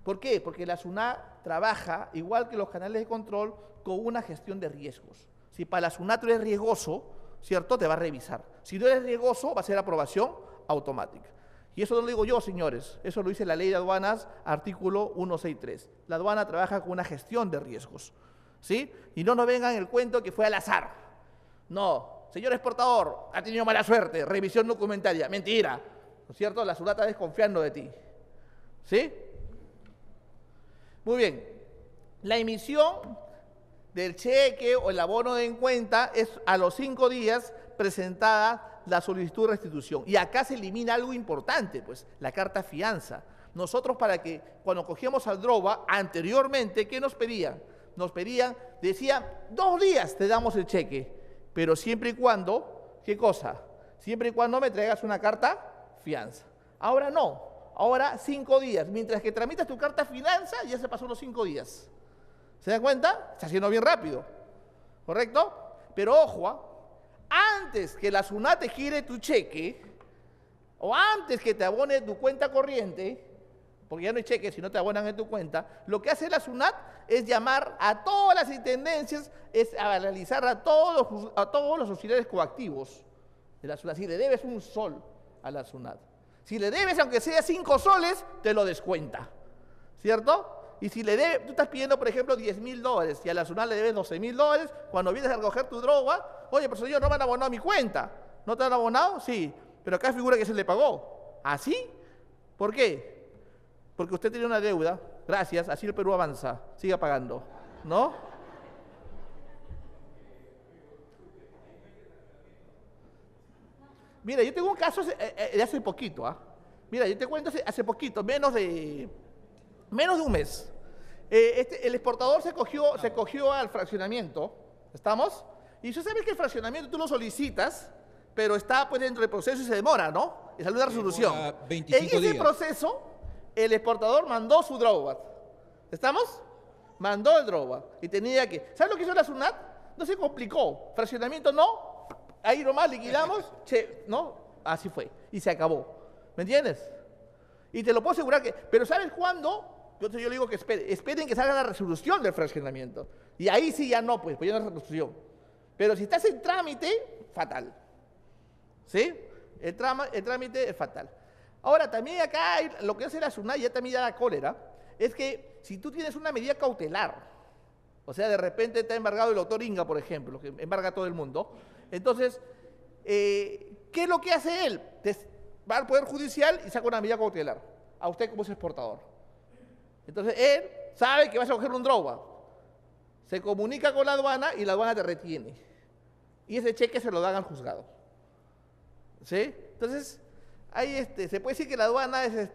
¿Por qué? Porque la SUNAT trabaja, igual que los canales de control, con una gestión de riesgos. Si para la SUNAT tú eres riesgoso, ¿cierto? Te va a revisar. Si no eres riesgoso, va a ser aprobación automática. Y eso no lo digo yo, señores. Eso lo dice la Ley de Aduanas, artículo 163. La aduana trabaja con una gestión de riesgos, ¿sí? Y no nos vengan el cuento que fue al azar. No, señor exportador, ha tenido mala suerte, revisión documentaria. Mentira, ¿no es cierto? La SUNAT está desconfiando de ti, ¿sí? Muy bien. La emisión del cheque o el abono de en cuenta es a los 5 días presentada la solicitud de restitución. Y acá se elimina algo importante, pues, la carta fianza. Nosotros, para que cuando cogíamos al DROWAP, anteriormente, ¿qué nos pedían? nos pedían, decían, 2 días te damos el cheque, pero siempre y cuando, ¿qué cosa? Siempre y cuando me traigas una carta fianza. Ahora no, ahora 5 días. Mientras que tramitas tu carta fianza, ya se pasó los 5 días. ¿Se dan cuenta? Está haciendo bien rápido, ¿correcto? Pero ojo, antes que la SUNAT te gire tu cheque, o antes que te abone tu cuenta corriente, porque ya no hay cheque si no te abonan en tu cuenta, lo que hace la SUNAT es llamar a todas las intendencias, es analizar a todos los auxiliares coactivos de la SUNAT. Si le debes un sol a la SUNAT, si le debes aunque sea 5 soles, te lo descuenta, ¿cierto? Y si le debes, tú estás pidiendo, por ejemplo, $10.000 y a la SUNAT le debes $12.000, cuando vienes a recoger tu droga, oye, pero señor, no me han abonado a mi cuenta. ¿No te han abonado? Sí, pero acá figura que se le pagó. ¿Así? ¿Por qué? Porque usted tiene una deuda, gracias, así el Perú avanza, siga pagando, ¿no? Mira, yo tengo un caso de hace poquito, ¿ah? Mira, yo te cuento hace poquito, menos de un mes. El exportador se cogió al fraccionamiento, ¿estamos? Y usted sabe que el fraccionamiento tú lo solicitas, pero está pues dentro del proceso y se demora, ¿no? Y sale una resolución. Demora 25 en ese días. proceso, el exportador mandó su drawback. ¿Estamos? Mandó el drawback. Y tenía que... ¿Sabes lo que hizo la SUNAT? No se complicó. Fraccionamiento no. Ahí nomás liquidamos. Che, ¿no? Así fue. Y se acabó. ¿Me entiendes? Y te lo puedo asegurar que... Pero ¿sabes cuándo? Yo le digo que esperen que salga la resolución del fraccionamiento. Y ahí sí ya no, pues ya no es resolución. Pero si estás en trámite, fatal. ¿Sí? El trámite es fatal. Ahora, también acá hay, lo que hace la SUNAT, ya también da la cólera, es que si tú tienes una medida cautelar, o sea, de repente te ha embargado el doctor Inga, por ejemplo, que embarga a todo el mundo, entonces, ¿qué es lo que hace él? Va al Poder Judicial y saca una medida cautelar, a usted como es exportador. Entonces, él sabe que vas a coger un drawback, se comunica con la aduana y la aduana te retiene. Y ese cheque se lo dan al juzgado. ¿Sí? Entonces, ahí se puede decir que la aduana es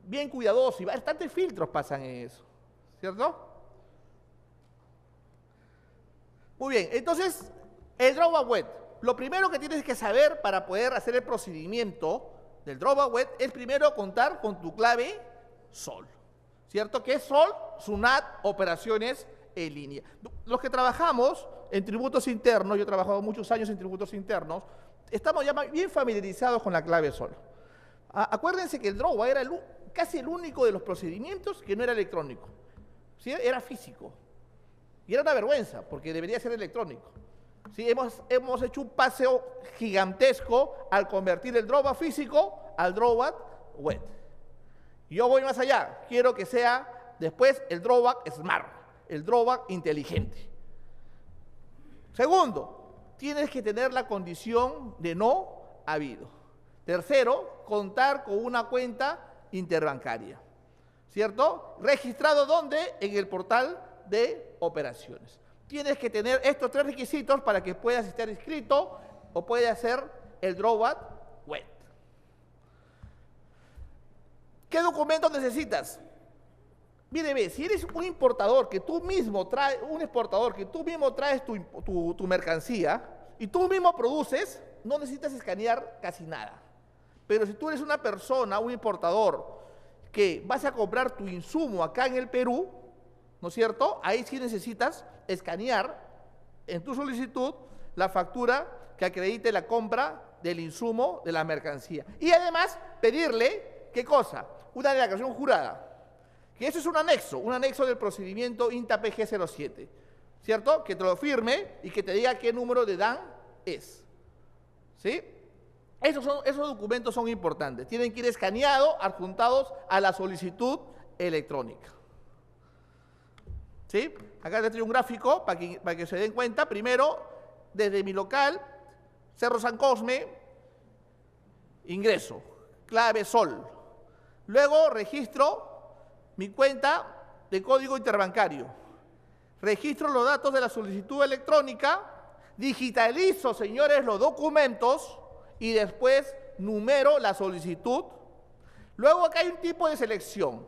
bien cuidadosa y bastantes filtros pasan en eso, ¿cierto? Muy bien, entonces, el drawback web. Lo primero que tienes que saber para poder hacer el procedimiento del drawback web es primero contar con tu clave SOL, ¿cierto? Que es SOL, SUNAT, operaciones en línea. Los que trabajamos en tributos internos, yo he trabajado muchos años en tributos internos, estamos ya bien familiarizados con la clave SOL. Acuérdense que el drawback era casi el único de los procedimientos que no era electrónico, ¿sí? Era físico. Y era una vergüenza, porque debería ser electrónico. ¿Sí? Hemos hecho un paseo gigantesco al convertir el drawback físico al drawback web. Y yo voy más allá, quiero que sea después el drawback smart, el drawback inteligente. Segundo, tienes que tener la condición de no habido. Tercero, contar con una cuenta interbancaria, ¿cierto? ¿Registrado dónde? En el portal de operaciones. Tienes que tener estos 3 requisitos para que puedas estar inscrito o puedas hacer el drawback web. ¿Qué documentos necesitas? Mire, si eres un importador que tú mismo traes, tu mercancía y tú mismo produces, no necesitas escanear casi nada. Pero si tú eres una persona, un importador, que vas a comprar tu insumo acá en el Perú, ¿no es cierto? Ahí sí necesitas escanear en tu solicitud la factura que acredite la compra del insumo de la mercancía. Y además pedirle, ¿qué cosa? Una declaración jurada. Que eso es un anexo del procedimiento INTA-PG 07, ¿cierto? Que te lo firme y que te diga qué número de DAN es. ¿Sí? Esos documentos son importantes. Tienen que ir escaneados, adjuntados a la solicitud electrónica. ¿Sí? Acá les traigo un gráfico para que se den cuenta. Primero, desde mi local, Cerro San Cosme, ingreso, clave SOL. Luego registro mi cuenta de código interbancario. Registro los datos de la solicitud electrónica, digitalizo, señores, los documentos y después numero la solicitud. Luego acá hay un tipo de selección.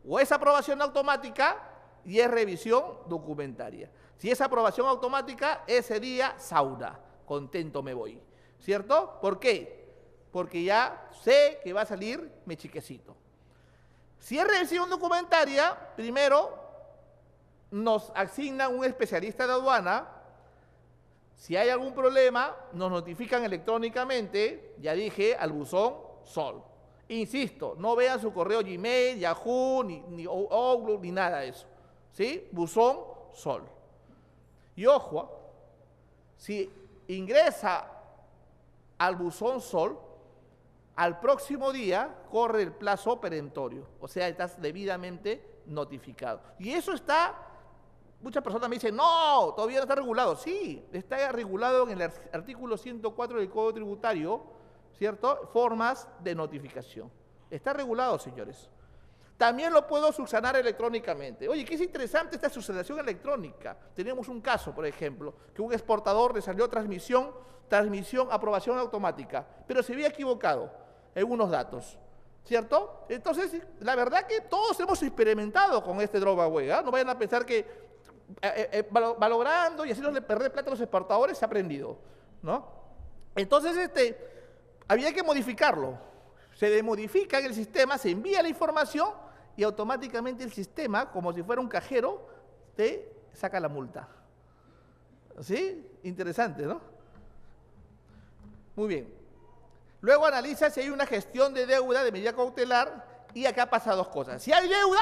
O es aprobación automática y es revisión documentaria. Si es aprobación automática, ese día sauna, contento me voy, ¿cierto? ¿Por qué? Porque ya sé que va a salir mi chiquecito. Si es revisión documentaria, primero nos asignan un especialista de aduana. Si hay algún problema, nos notifican electrónicamente, ya dije, al buzón SOL. Insisto, no vean su correo Gmail, Yahoo, ni Outlook, ni nada de eso. ¿Sí? Buzón SOL. Y ojo, si ingresa al buzón SOL, al próximo día corre el plazo perentorio. O sea, estás debidamente notificado. Y eso está, muchas personas me dicen, no, todavía no está regulado. Sí, está regulado en el artículo 104 del Código Tributario, ¿cierto? Formas de notificación. Está regulado, señores. También lo puedo subsanar electrónicamente. Oye, ¿qué es interesante esta subsanación electrónica? Tenemos un caso, por ejemplo, que un exportador le salió transmisión, aprobación automática, pero se había equivocado en unos datos, ¿cierto? Entonces, la verdad que todos hemos experimentado con este drawback, ¿eh? No vayan a pensar que valorando y haciéndole perder plata a los exportadores se ha aprendido, ¿no? Entonces, había que modificarlo. Se demodifica en el sistema, se envía la información y automáticamente el sistema, como si fuera un cajero, te saca la multa. ¿Sí? Interesante, ¿no? Muy bien. Luego analiza si hay una gestión de deuda de medida cautelar y acá pasa dos cosas. Si hay deuda,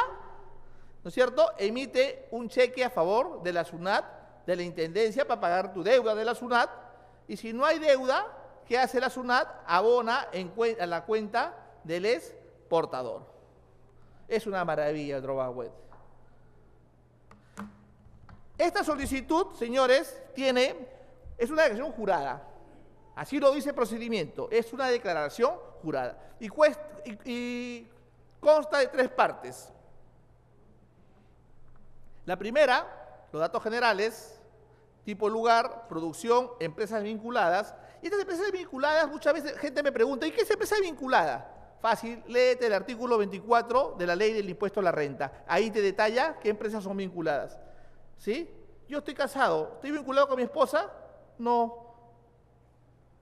¿no es cierto?, emite un cheque a favor de la SUNAT, de la Intendencia, para pagar tu deuda de la SUNAT. Y si no hay deuda, ¿qué hace la SUNAT? Abona a la cuenta del exportador. Es una maravilla el drawback web. Esta solicitud, señores, es una declaración jurada. Así lo dice el procedimiento. Es una declaración jurada. Y consta de 3 partes. La primera, los datos generales, tipo lugar, producción, empresas vinculadas. Y estas empresas vinculadas, muchas veces gente me pregunta, ¿y qué es empresa vinculada? Fácil, léete el artículo 24 de la Ley del Impuesto a la Renta. Ahí te detalla qué empresas son vinculadas. ¿Sí? Yo estoy casado, ¿estoy vinculado con mi esposa? No.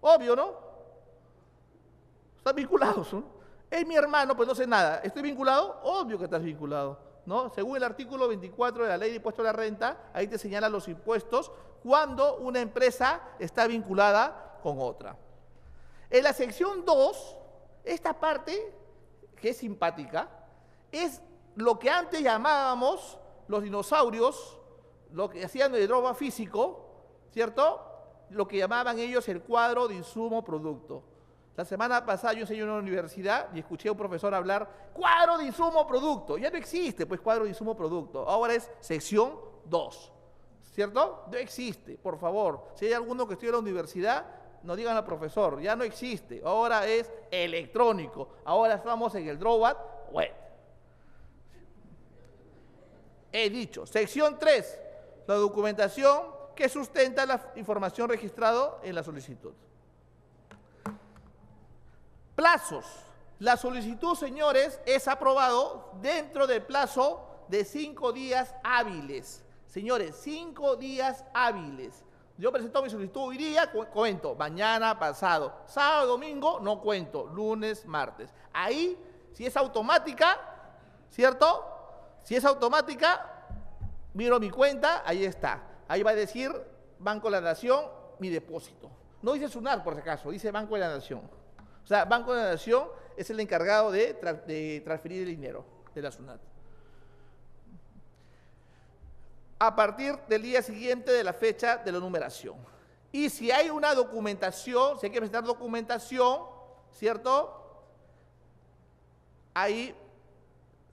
Obvio, ¿no? Están vinculados, ¿no? Es mi hermano, pues no sé nada. ¿Estoy vinculado? Obvio que estás vinculado, ¿no? Según el artículo 24 de la Ley de Impuesto a la Renta, ahí te señala los impuestos cuando una empresa está vinculada con otra. En la sección 2, esta parte, que es simpática, es lo que antes llamábamos los dinosaurios, lo que hacían el drawback físico, ¿cierto? Lo que llamaban ellos el cuadro de insumo producto. La semana pasada yo enseñé en una universidad y escuché a un profesor hablar cuadro de insumo producto. Ya no existe, pues, cuadro de insumo producto. Ahora es sección 2, ¿cierto? No existe, por favor. Si hay alguno que estudia en la universidad, no digan al profesor, ya no existe. Ahora es electrónico. Ahora estamos en el drawback web. He dicho, sección 3, la documentación que sustenta la información registrada en la solicitud. Plazos. La solicitud, señores, es aprobado dentro del plazo de 5 días hábiles. Señores, 5 días hábiles. Yo presento mi solicitud hoy día, cuento, mañana, pasado. Sábado, domingo, no cuento, lunes, martes. Ahí, si es automática, ¿cierto? Si es automática, miro mi cuenta, ahí está. Ahí va a decir Banco de la Nación, mi depósito. No dice SUNAT, por si acaso, dice Banco de la Nación. O sea, Banco de la Nación es el encargado de transferir el dinero de la SUNAT. A partir del día siguiente de la fecha de la numeración. Y si hay una documentación, si hay que presentar documentación, ¿cierto? Ahí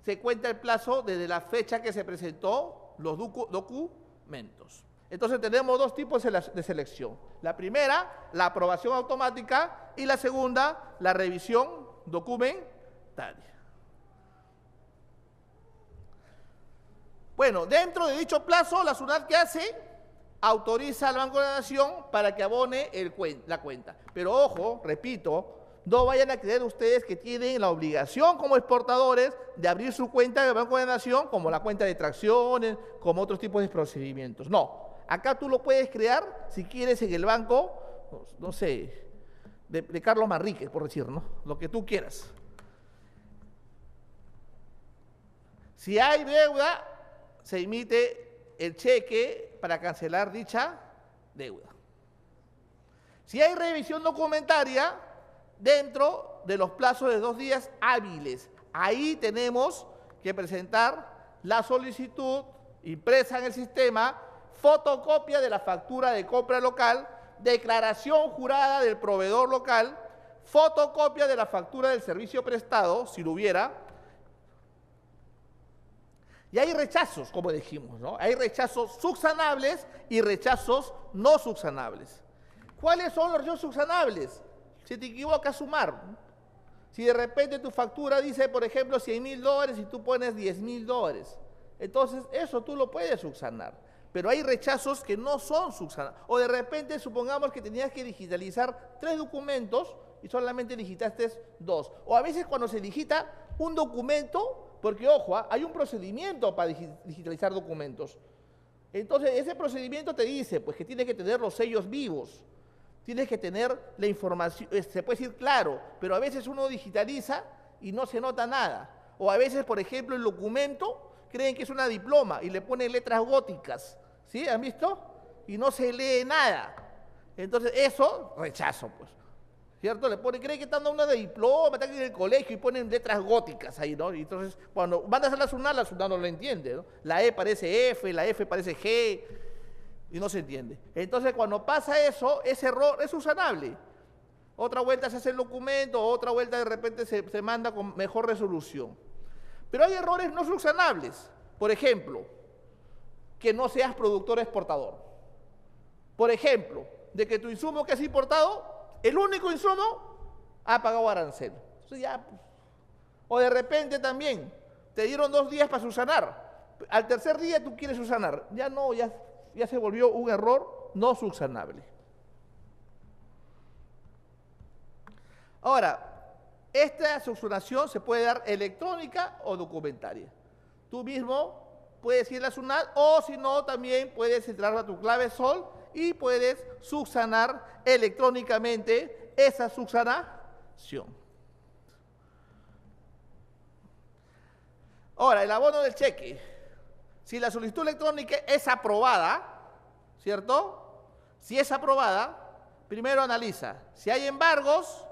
se cuenta el plazo desde la fecha que se presentó los documentos. Entonces tenemos 2 tipos de selección. La primera, la aprobación automática, y la segunda, la revisión documentaria. Bueno, dentro de dicho plazo, la SUNAT, ¿qué hace? Autoriza al Banco de la Nación para que abone la cuenta. Pero ojo, repito, No vayan a creer ustedes que tienen la obligación como exportadores de abrir su cuenta de Banco de la Nación, como la cuenta de tracciones, como otros tipos de procedimientos. No, acá tú lo puedes crear si quieres en el banco, no sé, de Carlos Manríquez, por decir, ¿no? Lo que tú quieras. Si hay deuda, se emite el cheque para cancelar dicha deuda. Si hay revisión documentaria, dentro de los plazos de 2 días hábiles, ahí tenemos que presentar la solicitud impresa en el sistema, fotocopia de la factura de compra local, declaración jurada del proveedor local, fotocopia de la factura del servicio prestado, si lo hubiera. Y hay rechazos, como dijimos, ¿no? Hay rechazos subsanables y rechazos no subsanables. ¿Cuáles son los rechazos subsanables? Si te equivocas, sumar. Si de repente tu factura dice, por ejemplo, $100.000 y tú pones $10.000, entonces eso tú lo puedes subsanar. Pero hay rechazos que no son subsanables. O de repente, supongamos que tenías que digitalizar 3 documentos y solamente digitaste 2. O a veces cuando se digita un documento, porque ojo, hay un procedimiento para digitalizar documentos. Entonces, ese procedimiento te dice pues, que tienes que tener los sellos vivos. Tienes que tener la información, se puede decir claro, pero a veces uno digitaliza y no se nota nada. O a veces, por ejemplo, el documento creen que es una diploma y le ponen letras góticas. ¿Sí? ¿Han visto? Y no se lee nada. Entonces, eso, rechazo, pues. ¿Cierto? Le ponen, creen que están dando una de diploma, están en el colegio y ponen letras góticas ahí, ¿no? Y entonces, cuando mandas a la SUNAT no lo entiende, ¿no? La E parece F, la F parece G, y no se entiende. Entonces, cuando pasa eso, ese error es subsanable. Otra vuelta se hace el documento, otra vuelta de repente se manda con mejor resolución. Pero hay errores no subsanables. Por ejemplo, que no seas productor exportador. Por ejemplo, de que tu insumo que has importado, el único insumo, ha pagado arancel. Entonces ya, pues. O de repente también, te dieron 2 días para subsanar. Al tercer día tú quieres subsanar. Ya no, ya se volvió un error no subsanable. Ahora, esta subsanación se puede dar electrónica o documentaria. Tú mismo puedes ir a la SUNAT o si no, también puedes entrar a tu clave SOL y puedes subsanar electrónicamente esa subsanación. Ahora, el abono del cheque. Si la solicitud electrónica es aprobada, ¿cierto? Si es aprobada, primero analiza si hay embargos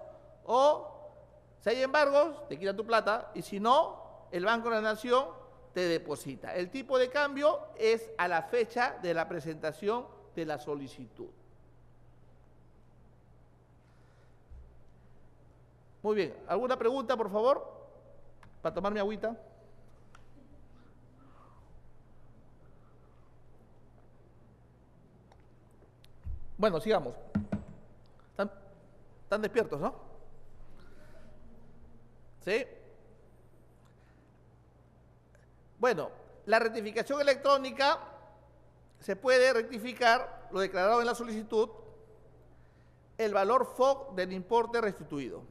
te quitan tu plata y si no, el Banco de la Nación te deposita. El tipo de cambio es a la fecha de la presentación de la solicitud. Muy bien, ¿alguna pregunta, por favor? Para tomar mi agüita. Bueno, sigamos. ¿Están despiertos, no? ¿Sí? Bueno, la rectificación electrónica se puede rectificar lo declarado en la solicitud, el valor FOB del importe restituido.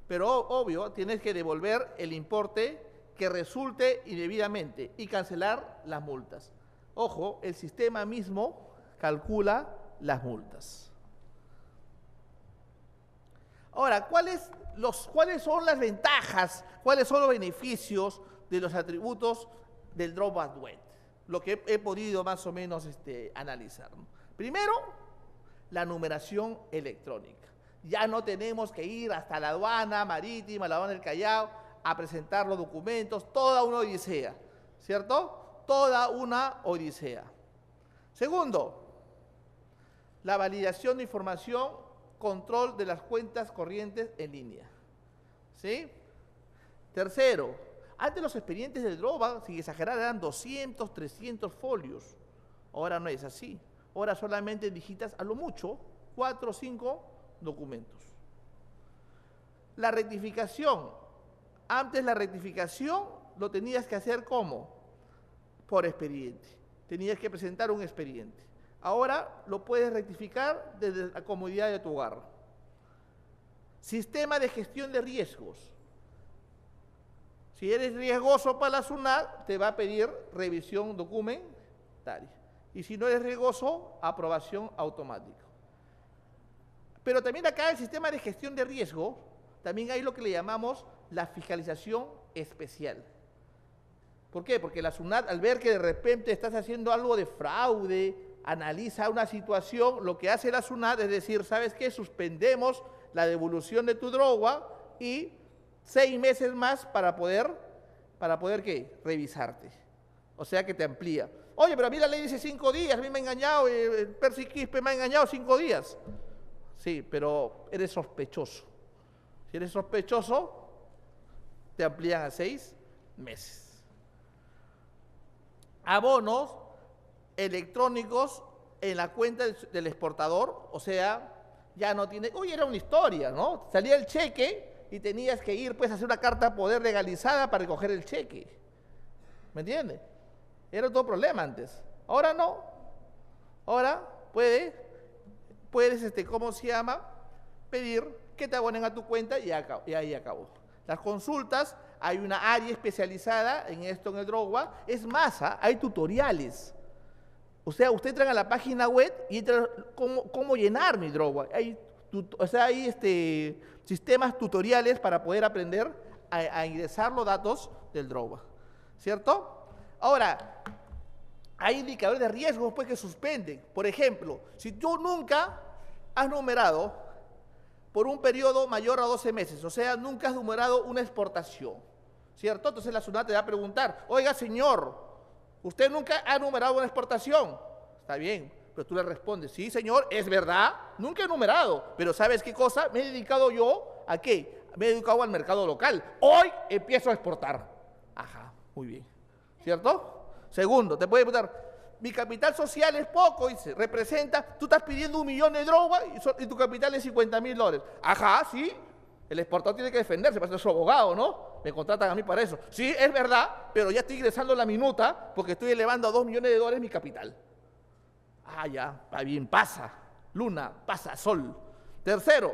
Pero obvio, tienes que devolver el importe que resulte indebidamente y cancelar las multas. Ojo, el sistema mismo calcula las multas. Ahora, ¿cuáles son las ventajas, cuáles son los beneficios de los atributos del drawback wet? Lo que he podido más o menos analizar, ¿no? Primero, la numeración electrónica. Ya no tenemos que ir hasta la aduana marítima, la aduana del Callao, a presentar los documentos, toda una odisea, ¿cierto? Toda una odisea. Segundo, la validación de información, control de las cuentas corrientes en línea. ¿Sí? Tercero, antes los expedientes del drawback, sin exagerar, eran 200, 300 folios. Ahora no es así. Ahora solamente digitas a lo mucho 4 o 5 documentos. La rectificación. Antes la rectificación lo tenías que hacer ¿cómo? Por expediente. Tenías que presentar un expediente. Ahora lo puedes rectificar desde la comodidad de tu hogar. Sistema de gestión de riesgos. Si eres riesgoso para la SUNAT, te va a pedir revisión documentaria. Y si no eres riesgoso, aprobación automática. Pero también acá el sistema de gestión de riesgo, también hay lo que le llamamos la fiscalización especial. ¿Por qué? Porque la SUNAT, al ver que de repente estás haciendo algo de fraude, analiza una situación, lo que hace la SUNAT es decir, ¿sabes qué? Suspendemos la devolución de tu droga y 6 meses más para poder ¿qué? Revisarte. O sea que te amplía. Oye, pero a mí la ley dice 5 días, a mí me ha engañado, el Percy Quispe me ha engañado 5 días. Sí, pero eres sospechoso. Si eres sospechoso, te amplían a 6 meses. Abonos electrónicos en la cuenta del exportador, o sea, ya no tiene... Oye, era una historia, ¿no? Salía el cheque y tenías que ir, pues, a hacer una carta a poder legalizada para recoger el cheque. ¿Me entiendes? Era todo problema antes. Ahora no. Ahora puedes, ¿cómo se llama? Pedir que te abonen a tu cuenta y ahí acabó. Las consultas, hay una área especializada en esto en el Drogba. Es más, hay tutoriales. O sea, usted entra a la página web y entra cómo llenar mi Drogba. Hay sistemas tutoriales para poder aprender a ingresar los datos del Drogba. ¿Cierto? Ahora, hay indicadores de riesgo pues, que suspenden. Por ejemplo, si tú nunca has numerado por un periodo mayor a 12 meses, o sea, nunca has numerado una exportación, ¿cierto? Entonces la SUNAT te va a preguntar, oiga señor, ¿usted nunca ha numerado una exportación? Está bien, pero tú le respondes, sí señor, es verdad, nunca he numerado, pero ¿sabes qué cosa? Me he dedicado yo ¿a qué? Me he dedicado al mercado local. Hoy empiezo a exportar. Ajá, muy bien. ¿Cierto? Segundo, te puede preguntar, mi capital social es poco, dice, representa, tú estás pidiendo 1 millón de droga y tu capital es $50.000. Ajá, sí, el exportador tiene que defenderse, para ser su abogado, ¿no? Me contratan a mí para eso. Sí, es verdad, pero ya estoy ingresando la minuta porque estoy elevando a $2 millones mi capital. Ah, ya, va bien, pasa, luna, pasa, sol. Tercero,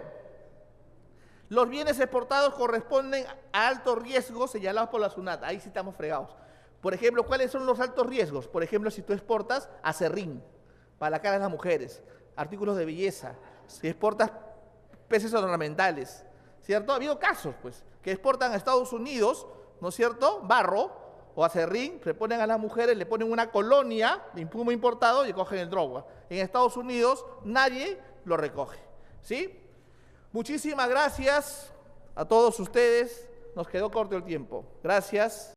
los bienes exportados corresponden a altos riesgos señalados por la SUNAT. Ahí sí estamos fregados. Por ejemplo, ¿cuáles son los altos riesgos? Por ejemplo, si tú exportas aserrín para la cara de las mujeres, artículos de belleza, si exportas peces ornamentales, ¿cierto? Ha habido casos, pues, que exportan a Estados Unidos, ¿no es cierto?, barro o aserrín, se ponen a las mujeres, le ponen una colonia de insumo importado y cogen el droga. En Estados Unidos nadie lo recoge, ¿sí? Muchísimas gracias a todos ustedes. Nos quedó corto el tiempo. Gracias.